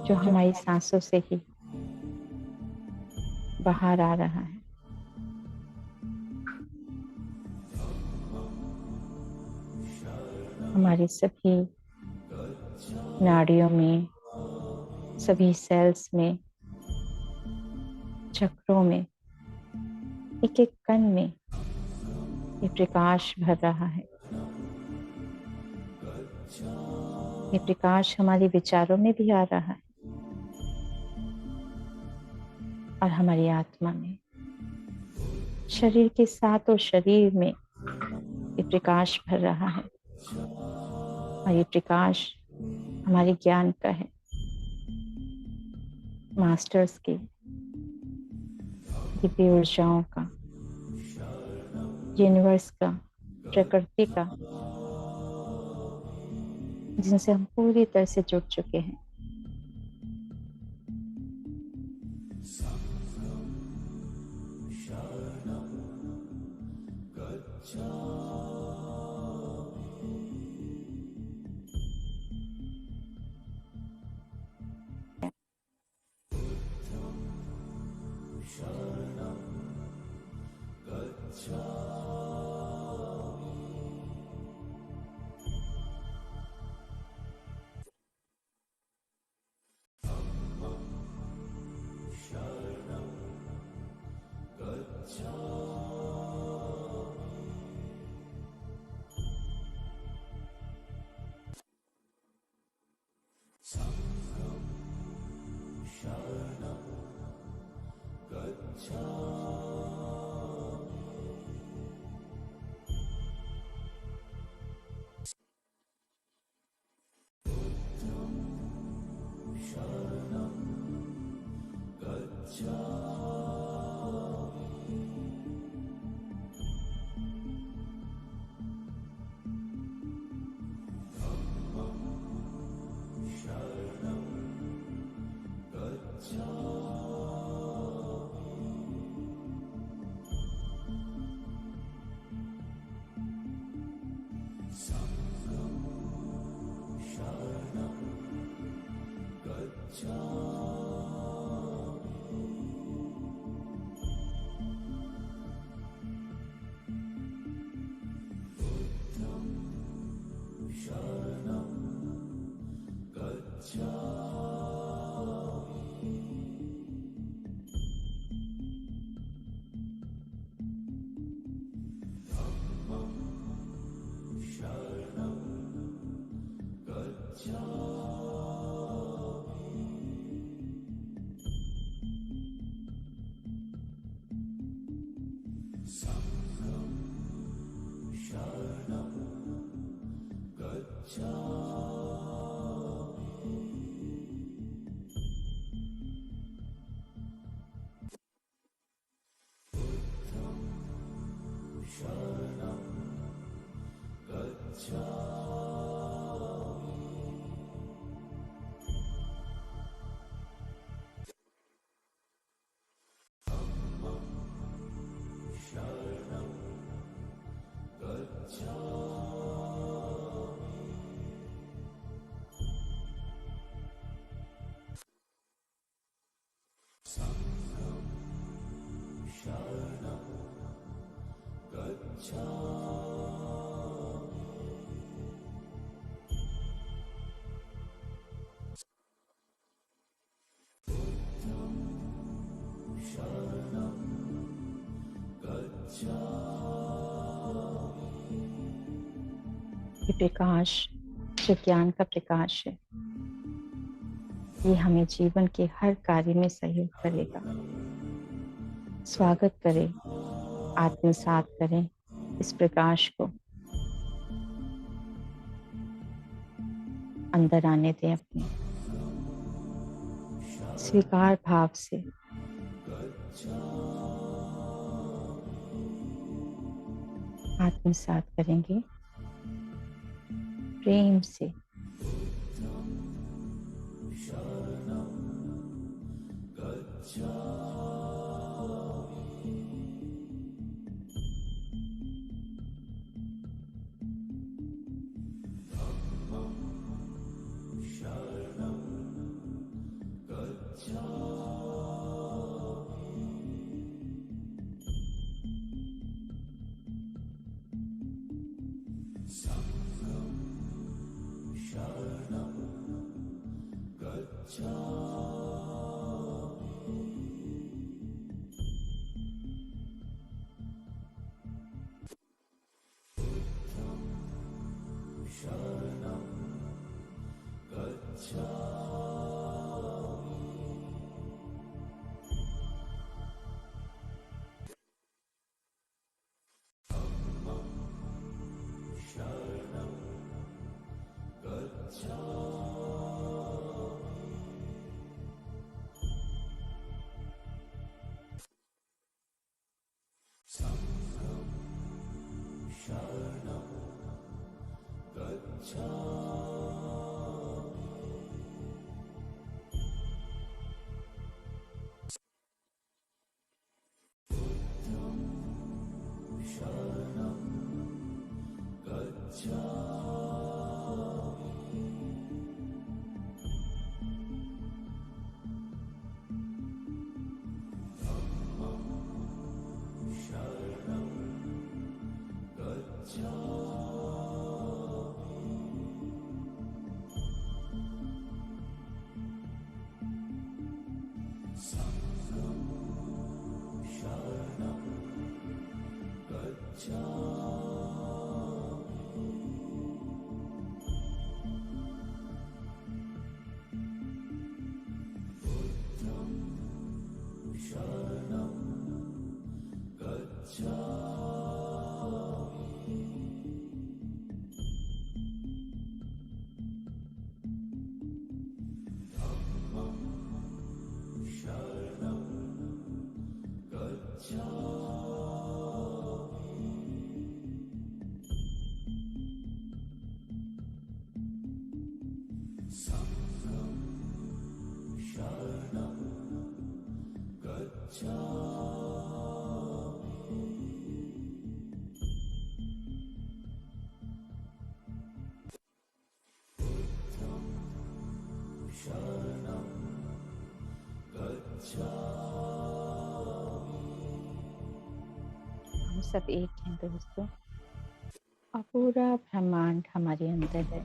जो हमारी सांसों से ही बाहर आ रहा है। हमारी सभी नाड़ियों में, सभी सेल्स में, चक्रों में, एक एक कण में ये प्रकाश भर रहा है। ये प्रकाश हमारे विचारों में भी आ रहा है और हमारी आत्मा में। शरीर के साथ और शरीर में ये प्रकाश भर रहा है, और ये प्रकाश हमारे ज्ञान का है, मास्टर्स के दिव्य ऊर्जाओं का, यूनिवर्स का, प्रकृति का, जिनसे हम पूरी तरह से जुड़ चुके हैं। ये प्रकाश जो ज्ञान का प्रकाश है, ये हमें जीवन के हर कार्य में सहयोग करेगा। स्वागत करें, आत्मसात करें इस प्रकाश को, अंदर आने दें अपने स्वीकार भाव से। आत्मसात करेंगे प्रेम से। सब एक हैं दोस्तों, और पूरा ब्रह्मांड हमारे अंदर है।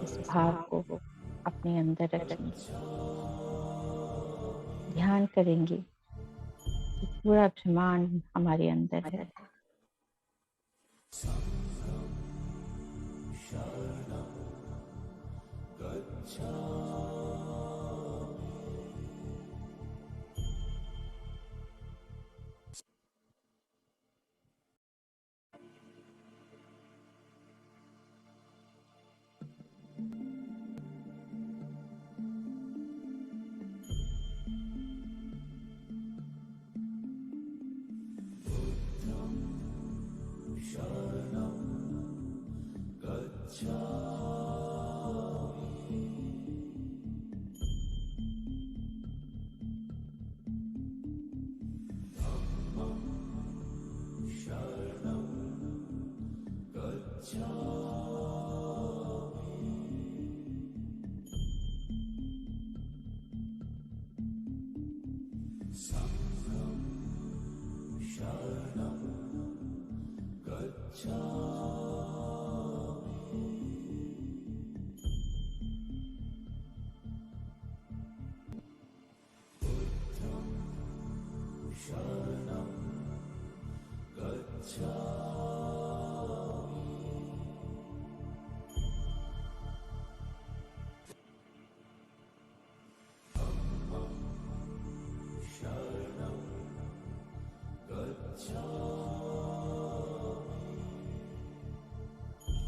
इस भाव को अपने अंदर रखेंगे, ध्यान करेंगे कि पूरा ब्रह्मांड हमारे अंदर है।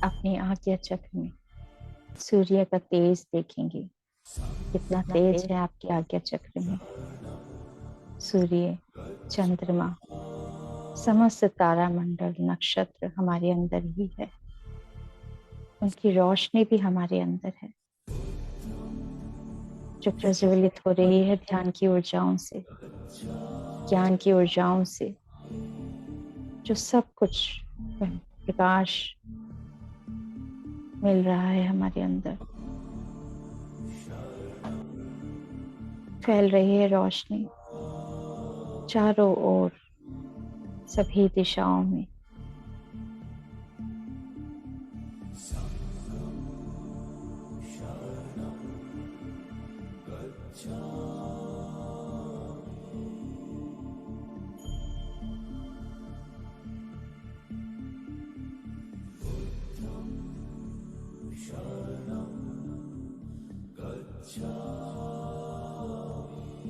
अपनी आज्ञा चक्र में सूर्य का तेज देखेंगे, कितना तेज है आपके आज्ञा चक्र में। सूर्य, चंद्रमा, समस्त तारामंडल, नक्षत्र हमारे अंदर ही है, उनकी रोशनी भी हमारे अंदर है, जो प्रज्वलित हो रही है ध्यान की ऊर्जाओं से, ज्ञान की ऊर्जाओं से, जो सब कुछ प्रकाश मिल रहा है हमारे अंदर। फैल रही है रोशनी चारों ओर, सभी दिशाओं में।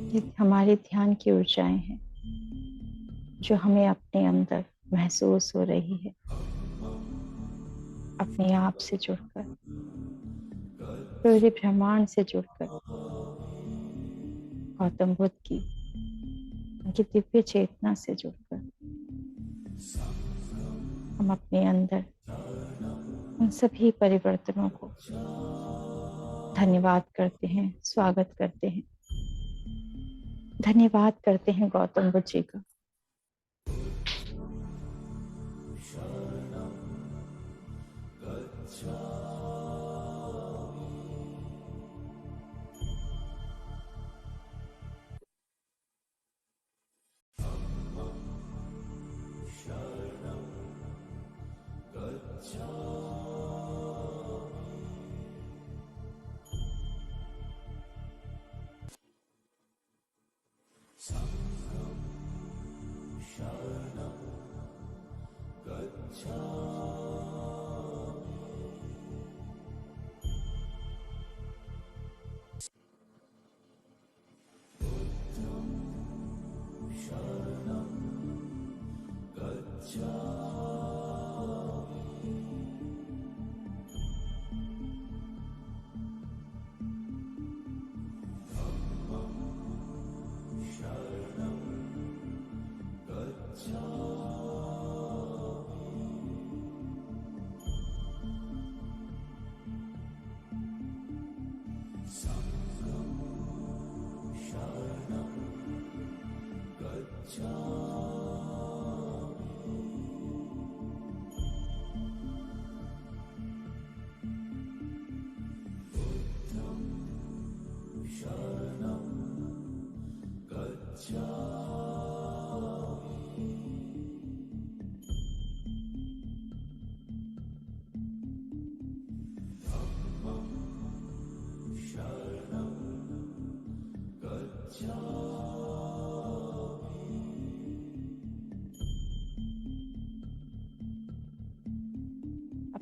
ये हमारे ध्यान की ऊर्जाएं हैं जो हमें अपने अंदर महसूस हो रही है, अपने आप से जुड़कर, पूरे ब्रह्मांड से जुड़कर, गौतम बुद्ध की उनकी दिव्य चेतना से जुड़कर हम अपने अंदर उन सभी परिवर्तनों को धन्यवाद करते हैं, स्वागत करते हैं। धन्यवाद करते हैं गौतम बुद्ध जी का।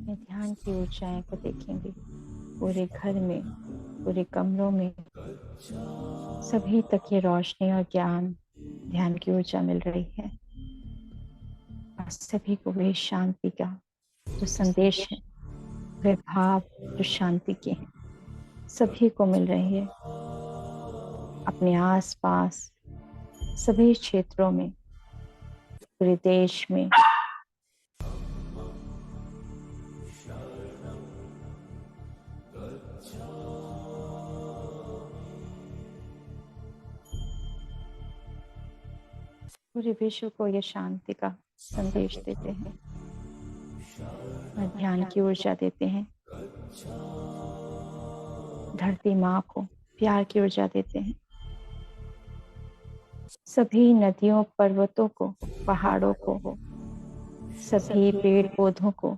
अपने ध्यान की ऊंचाई को देखेंगे। पूरे घर में, पूरे कमरों में सभी तक ये रोशनी और ज्ञान, ध्यान की ऊर्जा मिल रही है। और सभी को वे शांति का जो संदेश है, वे भाव जो शांति के हैं, सभी को मिल रही है। अपने आसपास सभी क्षेत्रों में, पूरे देश में पूरे विश्व को ये शांति का संदेश देते हैं और ध्यान की ऊर्जा देते हैं। धरती माँ को प्यार की ऊर्जा देते हैं। सभी नदियों, पर्वतों को, पहाड़ों को, सभी पेड़ पौधों को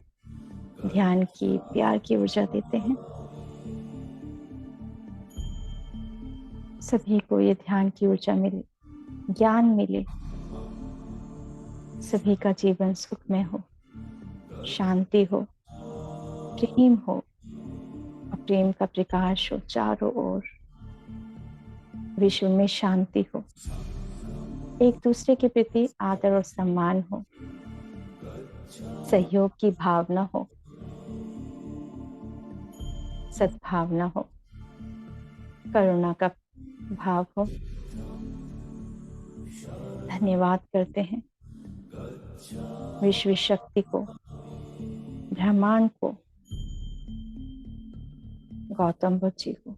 ध्यान की, प्यार की ऊर्जा देते हैं। सभी को ये ध्यान की ऊर्जा मिले, ज्ञान मिले, सभी का जीवन सुखमय हो, शांति हो, प्रेम हो और प्रेम का प्रकाश हो चारों ओर। विश्व में शांति हो, एक दूसरे के प्रति आदर और सम्मान हो, सहयोग की भावना हो, सद्भावना हो, करुणा का भाव हो। धन्यवाद करते हैं विश्व शक्ति को, ब्रह्मांड को, गौतम बुद्ध जी को।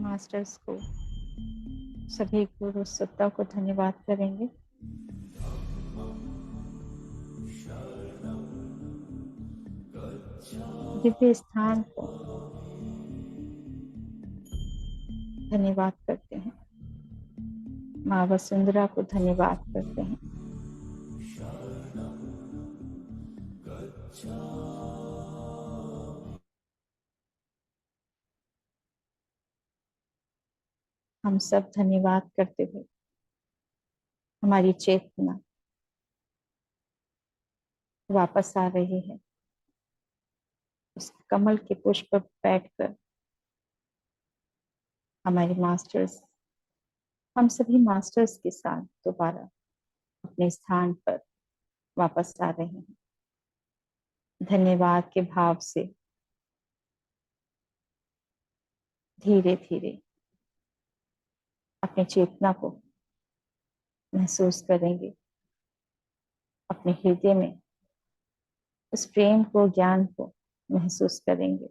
मास्टर्स को, सभी गुरु सत्ता को धन्यवाद करेंगे। दिव्य स्थान को धन्यवाद करते हैं। माँ वसुंधरा को धन्यवाद करते हैं। हम सब धन्यवाद करते हुए हमारी चेतना वापस आ रही है। उस कमल के पुष्प पर बैठकर हमारे मास्टर्स, हम सभी मास्टर्स के साथ दोबारा अपने स्थान पर वापस आ रहे हैं। धन्यवाद के भाव से धीरे धीरे अपनी चेतना को महसूस करेंगे। अपने हृदय में उस प्रेम को, ज्ञान को महसूस करेंगे।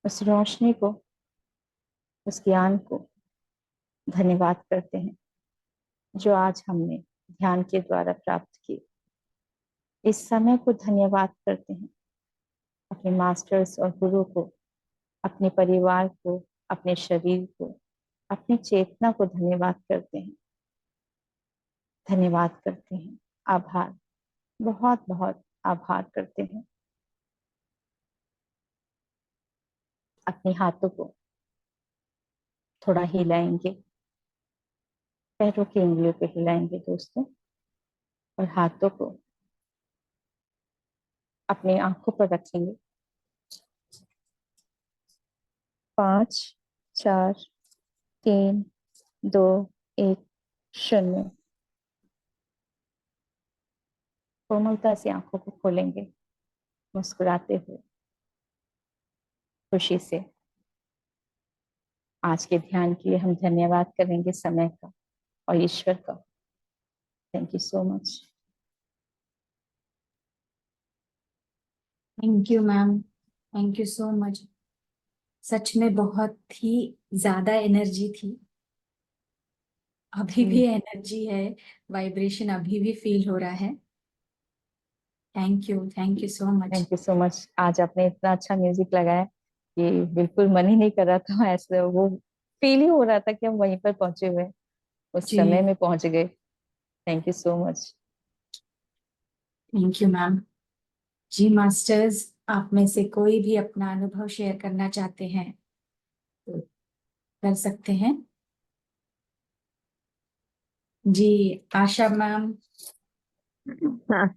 उस रोशनी को, उस ज्ञान को धन्यवाद करते हैं जो आज हमने ध्यान के द्वारा प्राप्त की। इस समय को धन्यवाद करते हैं, अपने मास्टर्स और गुरु को, अपने परिवार को, अपने शरीर को, अपनी चेतना को धन्यवाद करते हैं। धन्यवाद करते हैं, आभार, बहुत बहुत आभार करते हैं। अपने हाथों को थोड़ा हिलाएंगे, पैरों की उंगलियों पे हिलाएंगे दोस्तों, और हाथों को अपनी आंखों पर रखेंगे। 5 4 3 2 1 0। कोमलता से आंखों को खोलेंगे, मुस्कुराते हुए, खुशी से। आज के ध्यान के लिए हम धन्यवाद करेंगे समय का और ईश्वर का। Thank you so much. Thank you ma'am, thank you so much. सच में बहुत ही ज्यादा एनर्जी थी, अभी भी एनर्जी है, वाइब्रेशन अभी भी फील हो रहा है। Thank you so much. Thank you so much. आज आपने इतना अच्छा म्यूजिक लगाया कि बिल्कुल मन ही नहीं कर रहा था, ऐसे वो फील ही हो रहा था कि हम वहीं पर पहुंचे हुए हैं, उस जी समय में पहुंच गए। Thank you so much. Thank you ma'am. जी मास्टर्स, आप में से कोई भी अपना अनुभव शेयर करना चाहते हैं तो कर सकते हैं। जी आशा मैम। हाँ,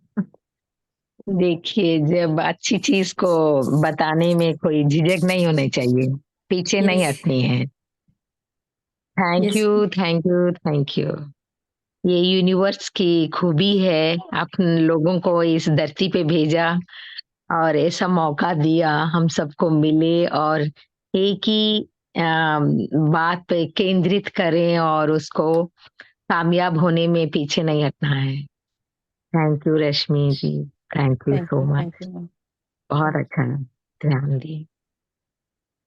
देखिए, जब अच्छी चीज को बताने में कोई झिझक नहीं होनी चाहिए, पीछे नहीं यस हटनी है। Thank yes. You, thank you, thank you. ये यूनिवर्स की खूबी है, अपन लोगों को इस धरती पे भेजा और ऐसा मौका दिया, हम सबको मिले और एक ही बात पे केंद्रित करें और उसको कामयाब होने में पीछे नहीं हटना है। Thank you Rashmi ji, thank you so much. Thank you ma'am. बहुत अच्छा ध्यान दिए,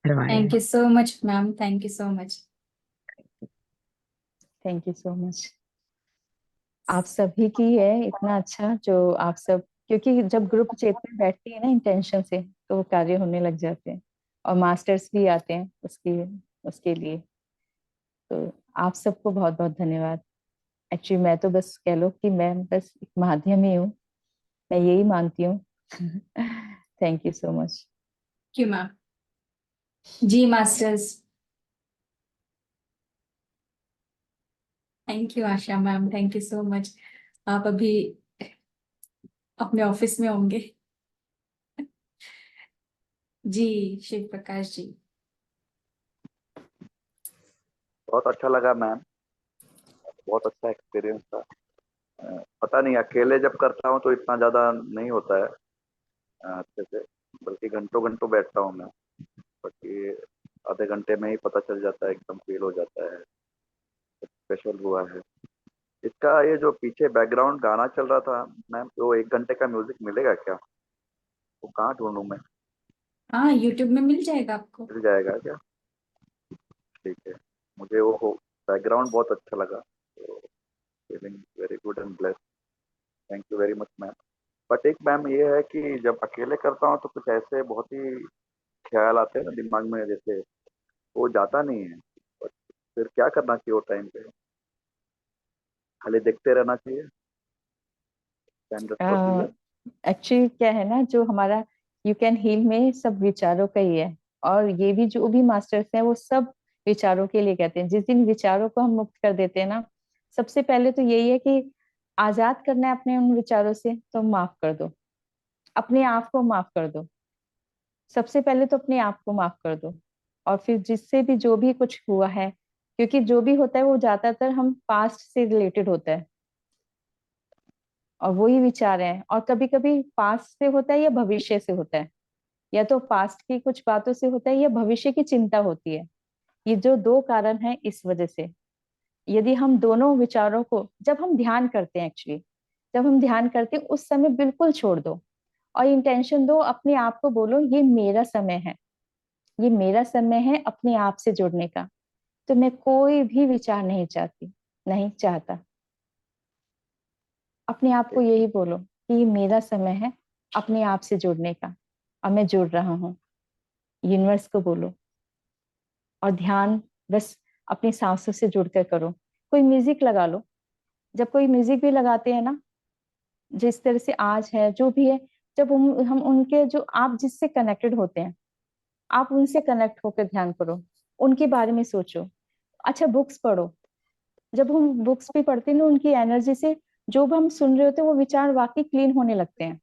करवाया। Thank you so much ma'am, thank you so much. Thank you so much. आप सभी की है इतना अच्छा जो आप सब, क्योंकि जब ग्रुप चेतना बैठती है ना इंटेंशन से, तो वो कार्य होने लग जाते हैं, और मास्टर्स भी आते हैं उसके उसके लिए। तो आप सबको बहुत बहुत धन्यवाद। एक्चुअली मैं तो बस कह लो कि मैं बस एक माध्यम ही हूँ, मैं यही मानती हूँ। Thank you so much. क्यों मैम। जी masters. Thank you Asha ma'am, thank you so much. आप अभी अपने ऑफिस में होंगे। जी शिव प्रकाश जी। बहुत अच्छा लगा मैम, बहुत अच्छा एक्सपीरियंस था। पता नहीं, अकेले जब करता हूँ तो इतना ज़्यादा नहीं होता है अच्छे से, बल्कि घंटों घंटों बैठता हूँ मैं। बट ये आधे घंटे में ही पता चल जाता है, एकदम फील हो जाता है, स्पेशल हुआ है। इसका ये जो पीछे बैकग्राउंड गाना चल रहा था मैम, वो 1 घंटे का म्यूजिक मिलेगा क्या? वो कहाँ ढूंढूं मैं? हाँ यूट्यूब में मिल जाएगा आपको। मिल जाएगा क्या? ठीक है। मुझे वो बैकग्राउंड बहुत अच्छा लगा, तो feeling very good and blessed. Thank you very much ma'am. But एक मैम ये है कि जब अकेले करता हूँ तो कुछ ऐसे बहुत ही ख्याल आते हैं ना दिमाग में, जैसे वो जाता नहीं है। बट फिर क्या करना चाहिए वो टाइम पे? खाली देखते रहना चाहिए? Standard procedure? एक्चुअली क्या है ना, जो हमारा यू कैन हील में सब विचारों का ही है, और ये भी जो भी मास्टर्स हैं वो सब विचारों के लिए कहते हैं। जिस दिन विचारों को हम मुक्त कर देते हैं ना, सबसे पहले तो यही है कि आजाद करना है अपने उन विचारों से, तो माफ कर दो, अपने आप को माफ कर दो। सबसे पहले तो अपने आप को माफ कर दो, और फिर जिससे भी जो भी कुछ हुआ है, क्योंकि जो भी होता है वो ज्यादातर हम पास्ट से रिलेटेड होता है, और वही विचार हैं, और कभी कभी पास्ट से होता है या भविष्य से होता है, या तो पास्ट की कुछ बातों से होता है या भविष्य की चिंता होती है। ये जो दो कारण हैं इस वजह से। यदि हम दोनों विचारों को, जब हम ध्यान करते हैं एक्चुअली, जब हम ध्यान करते हैं उस समय बिल्कुल छोड़ दो और इंटेंशन दो, अपने आप को बोलो ये मेरा समय है, ये मेरा समय है अपने आप से जुड़ने का। तो मैं कोई भी विचार नहीं चाहती, नहीं चाहता। अपने आप को यही बोलो कि ये मेरा समय है अपने आप से जुड़ने का और मैं जुड़ रहा हूँ। यूनिवर्स को बोलो और ध्यान बस अपनी सांसों से जुड़कर करो। कोई म्यूजिक लगा लो। जब कोई म्यूजिक भी लगाते हैं ना, जिस तरह से आज है जो भी है, जब हम उनके, जो आप जिससे कनेक्टेड होते हैं, आप उनसे कनेक्ट होकर ध्यान करो, उनके बारे में सोचो। अच्छा, बुक्स पढ़ो। जब हम बुक्स भी पढ़ते हैं ना, उनकी एनर्जी से जो भी हम सुन रहे होते हैं वो विचार वाकई क्लीन होने लगते हैं,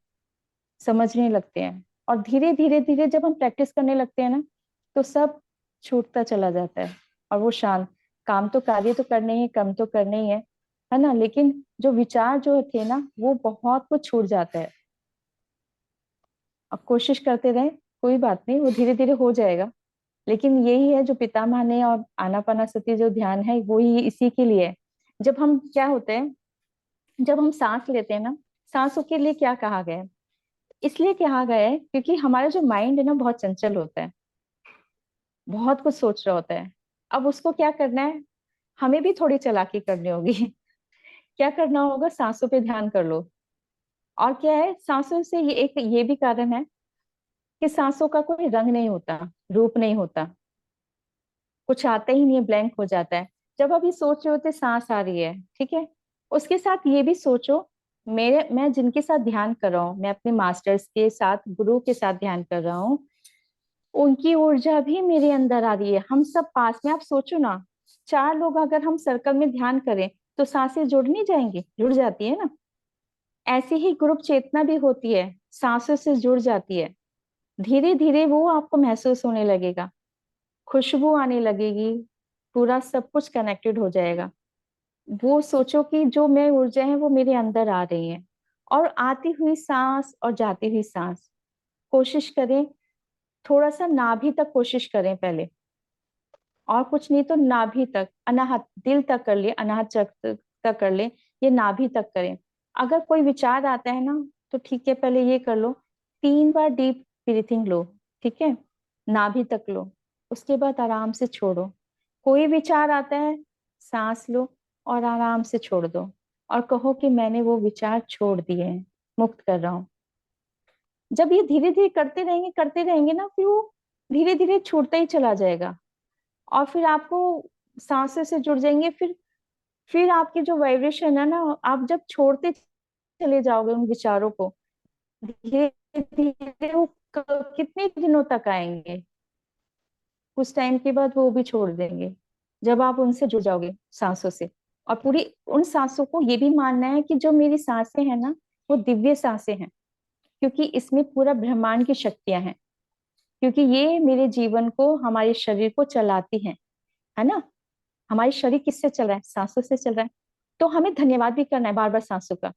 समझने लगते हैं। और धीरे धीरे धीरे जब हम प्रैक्टिस करने लगते हैं ना, तो सब छूटता चला जाता है और वो शांत। काम तो, कार्य तो करने ही, कम तो करने ही है ना, लेकिन जो विचार जो थे ना, वो बहुत कुछ छूट जाता है। अब कोशिश करते रहे, कोई बात नहीं, वो धीरे धीरे हो जाएगा। लेकिन यही है जो पितामह ने और आनापानासती जो ध्यान है, वो ही इसी के लिए है। जब हम, क्या होते हैं, जब हम सांस लेते हैं ना, सांसों के लिए क्या कहा गया है? इसलिए कहा गया है क्योंकि हमारा जो माइंड है ना, बहुत चंचल होता है, बहुत कुछ सोच रहा होता है। अब उसको क्या करना है, हमें भी थोड़ी चालाकी करनी होगी। क्या करना होगा, सांसों पे ध्यान कर लो। और क्या है, सांसों से ये एक ये भी कारण है कि सांसों का कोई रंग नहीं होता, रूप नहीं होता, कुछ आता ही नहीं है, ब्लैंक हो जाता है। जब आप ये सोच रहे होते सांस आ रही है, ठीक है, उसके साथ ये भी सोचो, मैं जिनके साथ ध्यान कर रहा हूँ, मैं अपने मास्टर्स के साथ, गुरु के साथ ध्यान कर रहा हूँ, उनकी ऊर्जा भी मेरे अंदर आ रही है। हम सब पास में, आप सोचो ना, 4 लोग अगर हम सर्कल में ध्यान करें तो सांसें जुड़ नहीं जाएंगी? जुड़ जाती है ना। ऐसी ही ग्रुप चेतना भी होती है, सांसों से जुड़ जाती है। धीरे धीरे वो आपको महसूस होने लगेगा, खुशबू आने लगेगी, पूरा सब कुछ कनेक्टेड हो जाएगा। वो सोचो कि जो मैं ऊर्जा है वो मेरे अंदर आ रही है, और आती हुई सांस और जाती हुई सांस, कोशिश करें थोड़ा सा नाभि तक, कोशिश करें पहले, और कुछ नहीं तो नाभि तक, अनाहत दिल तक कर ले, अनाहत चक्र तक कर ले, ये नाभि तक करें। अगर कोई विचार आता है ना, तो ठीक है, पहले ये कर लो, 3 बार डीप ब्रीथिंग लो, ठीक है, नाभि तक लो, उसके बाद आराम से छोड़ो। कोई विचार आता है, सांस लो और आराम से छोड़ दो, और कहो कि मैंने वो विचार छोड़ दिए हैं, मुक्त कर रहा हूँ। जब ये धीरे धीरे करते रहेंगे ना, फिर वो धीरे धीरे छूटता ही चला जाएगा, और फिर आपको सांसें से जुड़ जाएंगे। फिर आपकी जो वाइब्रेशन है ना, आप जब छोड़ते चले जाओगे उन विचारों को, धीरे धीरे वो कितने दिनों तक आएंगे, कुछ टाइम के बाद वो भी छोड़ देंगे, जब आप उनसे जुड़ जाओगे सांसों से। और पूरी उन सांसों को ये भी मानना है कि जो मेरी सांसें हैं ना, वो दिव्य सांसें हैं, क्योंकि इसमें पूरा ब्रह्मांड की शक्तियां हैं, क्योंकि ये मेरे जीवन को, हमारे शरीर को चलाती हैं, है ना। हमारी शरीर किससे चल रहा है? सांसों से चल रहा है। तो हमें धन्यवाद भी करना है बार बार सांसों का।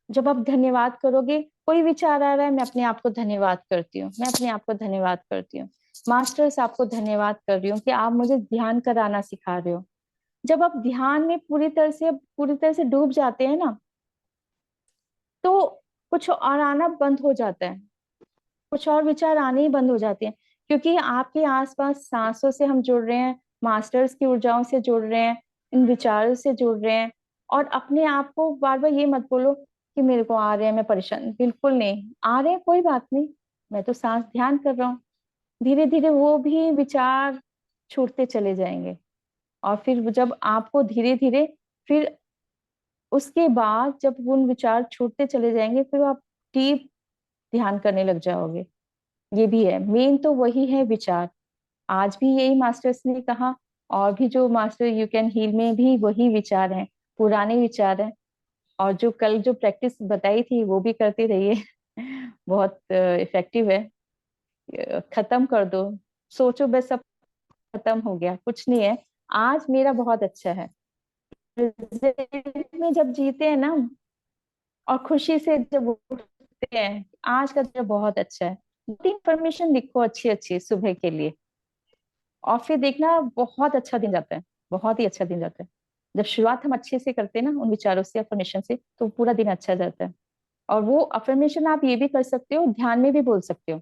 जब आप धन्यवाद करोगे, कोई विचार आ रहा है, मैं अपने आप को धन्यवाद करती हूँ, मैं अपने आप को धन्यवाद करती हूँ, मास्टर्स आपको धन्यवाद कर रही हूँ कि आप मुझे ध्यान कराना सिखा रहे हो। जब आप ध्यान में पूरी तरह से डूब जाते हैं ना, तो कुछ और आना बंद हो जाता है, कुछ और विचार आने ही बंद हो जाते हैं, क्योंकि आपके आसपास सांसों से हम जुड़ रहे हैं, मास्टर्स की ऊर्जाओं से जुड़ रहे हैं, इन विचारों से जुड़ रहे हैं। और अपने आप को बार बार ये मत बोलो कि मेरे को आ रहे हैं, मैं परेशान, बिल्कुल नहीं आ रहे हैं, कोई बात नहीं, मैं तो सांस ध्यान कर रहा हूँ। धीरे धीरे वो भी विचार छूटते चले जाएंगे, और फिर जब आपको धीरे धीरे, फिर उसके बाद जब उन विचार छूटते चले जाएंगे, फिर आप डीप ध्यान करने लग जाओगे। ये भी है, मेन तो वही है विचार। आज भी यही मास्टर्स ने कहा, और भी जो मास्टर यू कैन हील में भी वही विचार हैं, पुराने विचार हैं। और जो कल जो प्रैक्टिस बताई थी वो भी करते रहिए। बहुत इफेक्टिव है। खत्म कर दो, सोचो बस सब खत्म हो गया, कुछ नहीं है, आज मेरा बहुत अच्छा है। प्रेजेंट में जब जीते हैं ना, और खुशी से जब उठते हैं, आज का दिन बहुत अच्छा है। 3 परमिशन लिखो अच्छी अच्छी सुबह के लिए, और फिर देखना बहुत अच्छा दिन जाता है, बहुत ही अच्छा दिन जाता है। जब शुरुआत हम अच्छे से करते हैं ना उन विचारों से, अफर्मेशन से, तो पूरा दिन अच्छा जाता है। और वो अफर्मेशन आप ये भी कर सकते हो, ध्यान में भी बोल सकते हो।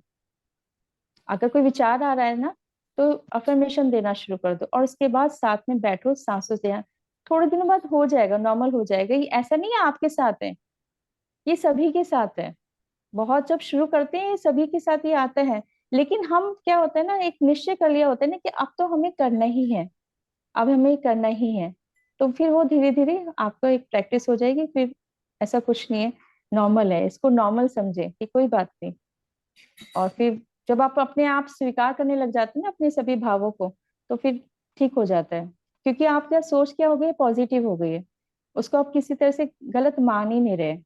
अगर कोई विचार आ रहा है ना, तो अफर्मेशन देना शुरू कर दो, और उसके बाद साथ में बैठो, सांसों से। थोड़े दिनों बाद हो जाएगा, नॉर्मल हो जाएगा। ये ऐसा नहीं है आपके साथ है, ये सभी के साथ है। बहुत जब शुरू करते हैं ये सभी के साथ ये आता है, लेकिन हम क्या होता है ना, एक निश्चय कर लिया होता है ना कि अब तो हमें करना ही है, अब हमें करना ही है। तो फिर वो धीरे धीरे आपको एक प्रैक्टिस हो जाएगी। फिर ऐसा कुछ नहीं है, नॉर्मल है, इसको नॉर्मल समझे कि कोई बात नहीं। और फिर जब आप अपने आप स्वीकार करने लग जाते हैं ना अपने सभी भावों को, तो फिर ठीक हो जाता है। क्योंकि आपका सोच क्या हो गई है, पॉजिटिव हो गई है, उसको आप किसी तरह से गलत मान ही नहीं रहे।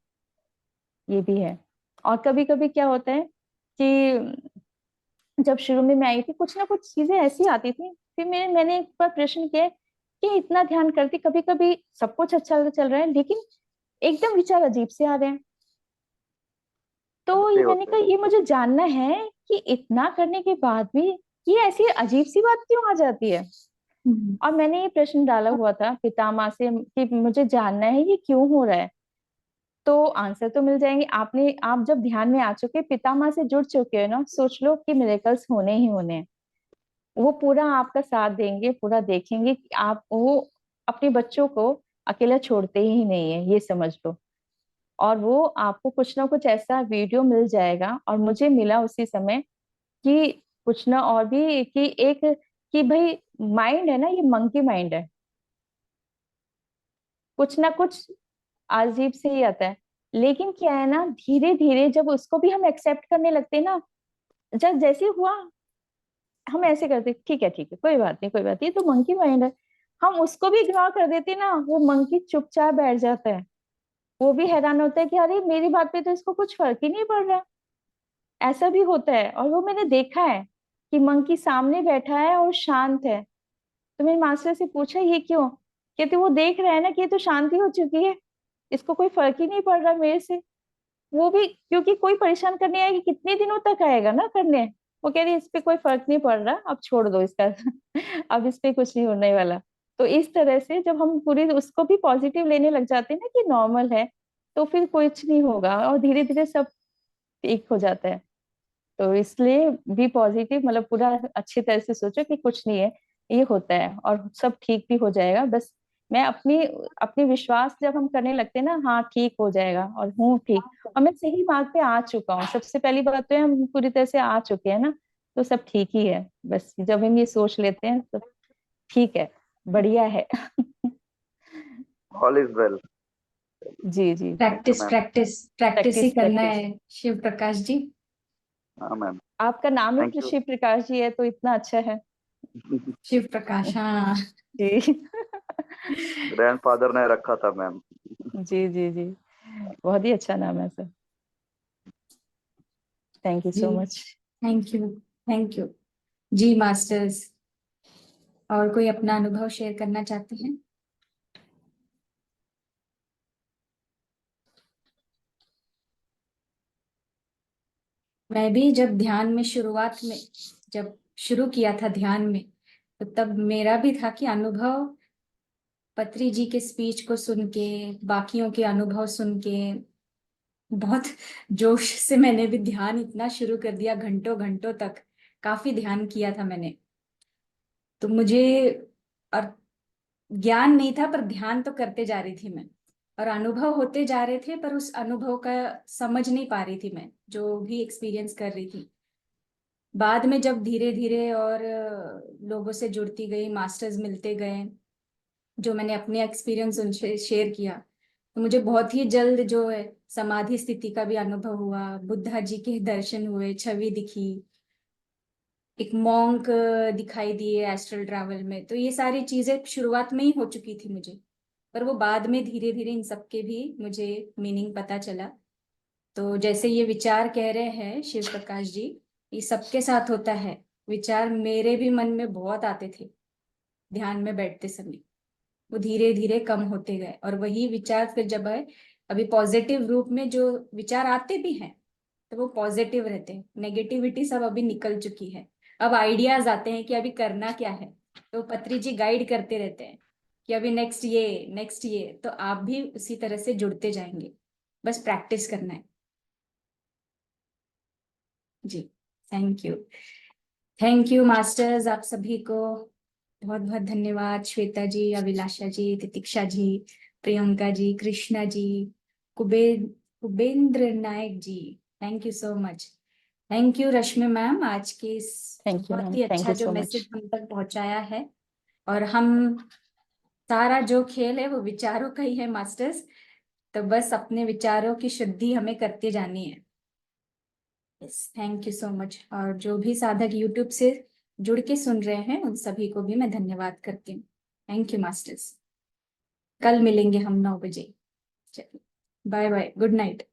ये भी है। और कभी कभी क्या होता है कि जब शुरू में मैं आई थी, कुछ ना कुछ चीजें ऐसी आती थी, फिर मैंने एक बार प्रश्न किया कि इतना ध्यान करती, कभी कभी सब कुछ अच्छा चल रहा है, लेकिन एकदम विचार अजीब से आ रहे हैं। तो ऐसे ये मैंने होते कहा हैं। ये मुझे जानना है कि इतना करने के बाद भी ये ऐसी अजीब सी बात क्यों आ जाती है। और मैंने ये प्रश्न डाला हुआ था पितामह से कि मुझे जानना है ये क्यों हो रहा है। तो आंसर तो मिल जाएंगे। आप जब ध्यान में आ चुके, पितामह से जुड़ चुके हो ना, सोच लो कि मिरेकल्स होने ही होने हैं। वो पूरा आपका साथ देंगे, पूरा देखेंगे कि आप वो अपने बच्चों को अकेला छोड़ते ही नहीं है, ये समझ लो। और वो आपको कुछ ना कुछ ऐसा वीडियो मिल जाएगा, और मुझे मिला उसी समय, कि कुछ ना और भी कि एक, कि भाई माइंड है ना, ये मंकी माइंड है, कुछ ना कुछ अजीब से ही आता है। लेकिन क्या है ना, धीरे धीरे जब उसको भी हम एक्सेप्ट करने लगते हैं ना, जब जैसे हुआ हम ऐसे करते, ठीक है कोई बात नहीं, कोई बात नहीं, ये तो मंकी माइंड है, हम उसको भी इग्नोर कर देते हैं ना, वो मंकी चुपचाप बैठ जाता है। वो भी हैरान होता है कि अरे मेरी बात पे तो इसको कुछ फर्क ही नहीं पड़ रहा। ऐसा भी होता है, और वो मैंने देखा है कि मंकी सामने बैठा है और शांत है। तो मैंने मास्टर से पूछा ये क्यों, कहते वो देख रहा है ना कि ये तो शांति हो चुकी है, इसको कोई फर्क ही नहीं पड़ रहा मेरे से। वो भी क्योंकि कोई परेशान करने आएगी, कितने दिनों तक आएगा ना करने। वो कह रही इस पे कोई फर्क नहीं पड़ रहा, अब छोड़ दो इसका अब इस पे कुछ नहीं होने वाला। तो इस तरह से जब हम पूरी उसको भी पॉजिटिव लेने लग जाते हैं ना कि नॉर्मल है, तो फिर कुछ नहीं होगा, और धीरे धीरे सब ठीक हो जाता है। तो इसलिए भी पॉजिटिव, मतलब पूरा अच्छी तरह से सोचो कि कुछ नहीं है, ये होता है और सब ठीक भी हो जाएगा। बस मैं अपनी अपनी विश्वास जब हम करने लगते हैं ना, हाँ ठीक हो जाएगा, और हूँ ठीक, और मैं सही मार्ग पे आ चुका हूँ। सबसे पहली बात तो है हम पूरी तरह से आ चुके हैं ना, तो सब ठीक ही है। बस जब हम ये सोच लेते हैं तो ठीक है, बढ़िया है। All is well. जी जी। Thank you practice ma'am. Practice practice ही प्रैक्टिस करना प्रैक्टिस। है शिव प्रकाश जी। हाँ मैम। आपका नाम ही थैंक यू। कृषि प्रकाश जी है, तो इतना अच्छा है। शिव प्रकाश, हाँ। जी। ग्रैंडफादर ने रखा था मैम। जी जी जी, बहुत ही अच्छा नाम है सर। थैंक यू जी, so much. Thank you, thank you. जी मास्टर्स, और कोई अपना अनुभव शेयर करना चाहते हैं? मैं भी जब ध्यान में शुरुआत में, जब शुरू किया था ध्यान में, तो तब मेरा भी था कि अनुभव, पत्री जी के स्पीच को सुन के, बाकियों के अनुभव सुन के, बहुत जोश से मैंने भी ध्यान इतना शुरू कर दिया, घंटों घंटों तक काफी ध्यान किया था मैंने। तो मुझे और ज्ञान नहीं था, पर ध्यान तो करते जा रही थी मैं, और अनुभव होते जा रहे थे, पर उस अनुभव का समझ नहीं पा रही थी मैं, जो भी एक्सपीरियंस कर रही थी। बाद में जब धीरे धीरे और लोगों से जुड़ती गई, मास्टर्स मिलते गए, जो मैंने अपने एक्सपीरियंस उनसे शेयर किया, तो मुझे बहुत ही जल्द जो है समाधि स्थिति का भी अनुभव हुआ, बुद्धा जी के दर्शन हुए, छवि दिखी, एक मॉन्क दिखाई दिए एस्ट्रल ट्रैवल में। तो ये सारी चीजें शुरुआत में ही हो चुकी थी मुझे, पर वो बाद में धीरे धीरे इन सब के भी मुझे मीनिंग पता चला। तो जैसे ये विचार कह रहे हैं शिव प्रकाश जी, ये सबके साथ होता है। विचार मेरे भी मन में बहुत आते थे ध्यान में बैठते समय, वो धीरे धीरे कम होते गए, और वही विचार फिर जब है, अभी पॉजिटिव रूप में जो विचार आते भी हैं, तो वो पॉजिटिव रहते हैं, नेगेटिविटी सब अभी निकल चुकी है। अब आइडियाज आते हैं कि अभी करना क्या है, तो पत्री जी गाइड करते रहते हैं कि अभी नेक्स्ट ये, तो आप भी उसी तरह से जुड़ते जाएंगे, बस प्रैक्टिस करना है जी। थैंक यू मास्टर्स, आप सभी को बहुत बहुत धन्यवाद। Shweta ji, Abhilasha ji, Titiksha ji, Priyanka ji, Krishna ji, Kubendra Nayak ji, thank you so much. Thank you Rashmi ma'am, आज के इस Thank you, बहुत ma'am. ही Thank अच्छा you जो so मैसेज much. हम तक पहुंचाया है। और हम सारा जो खेल है वो विचारों का ही है मास्टर्स, तो बस अपने विचारों की शुद्धि हमें करते जानी है। Yes, thank you so much. और जो भी साधक यूट्यूब से जुड़ के सुन रहे हैं उन सभी को भी मैं धन्यवाद करती हूँ। Thank you masters. कल मिलेंगे हम 9 बजे। चलिए, बाय बाय, गुड नाइट।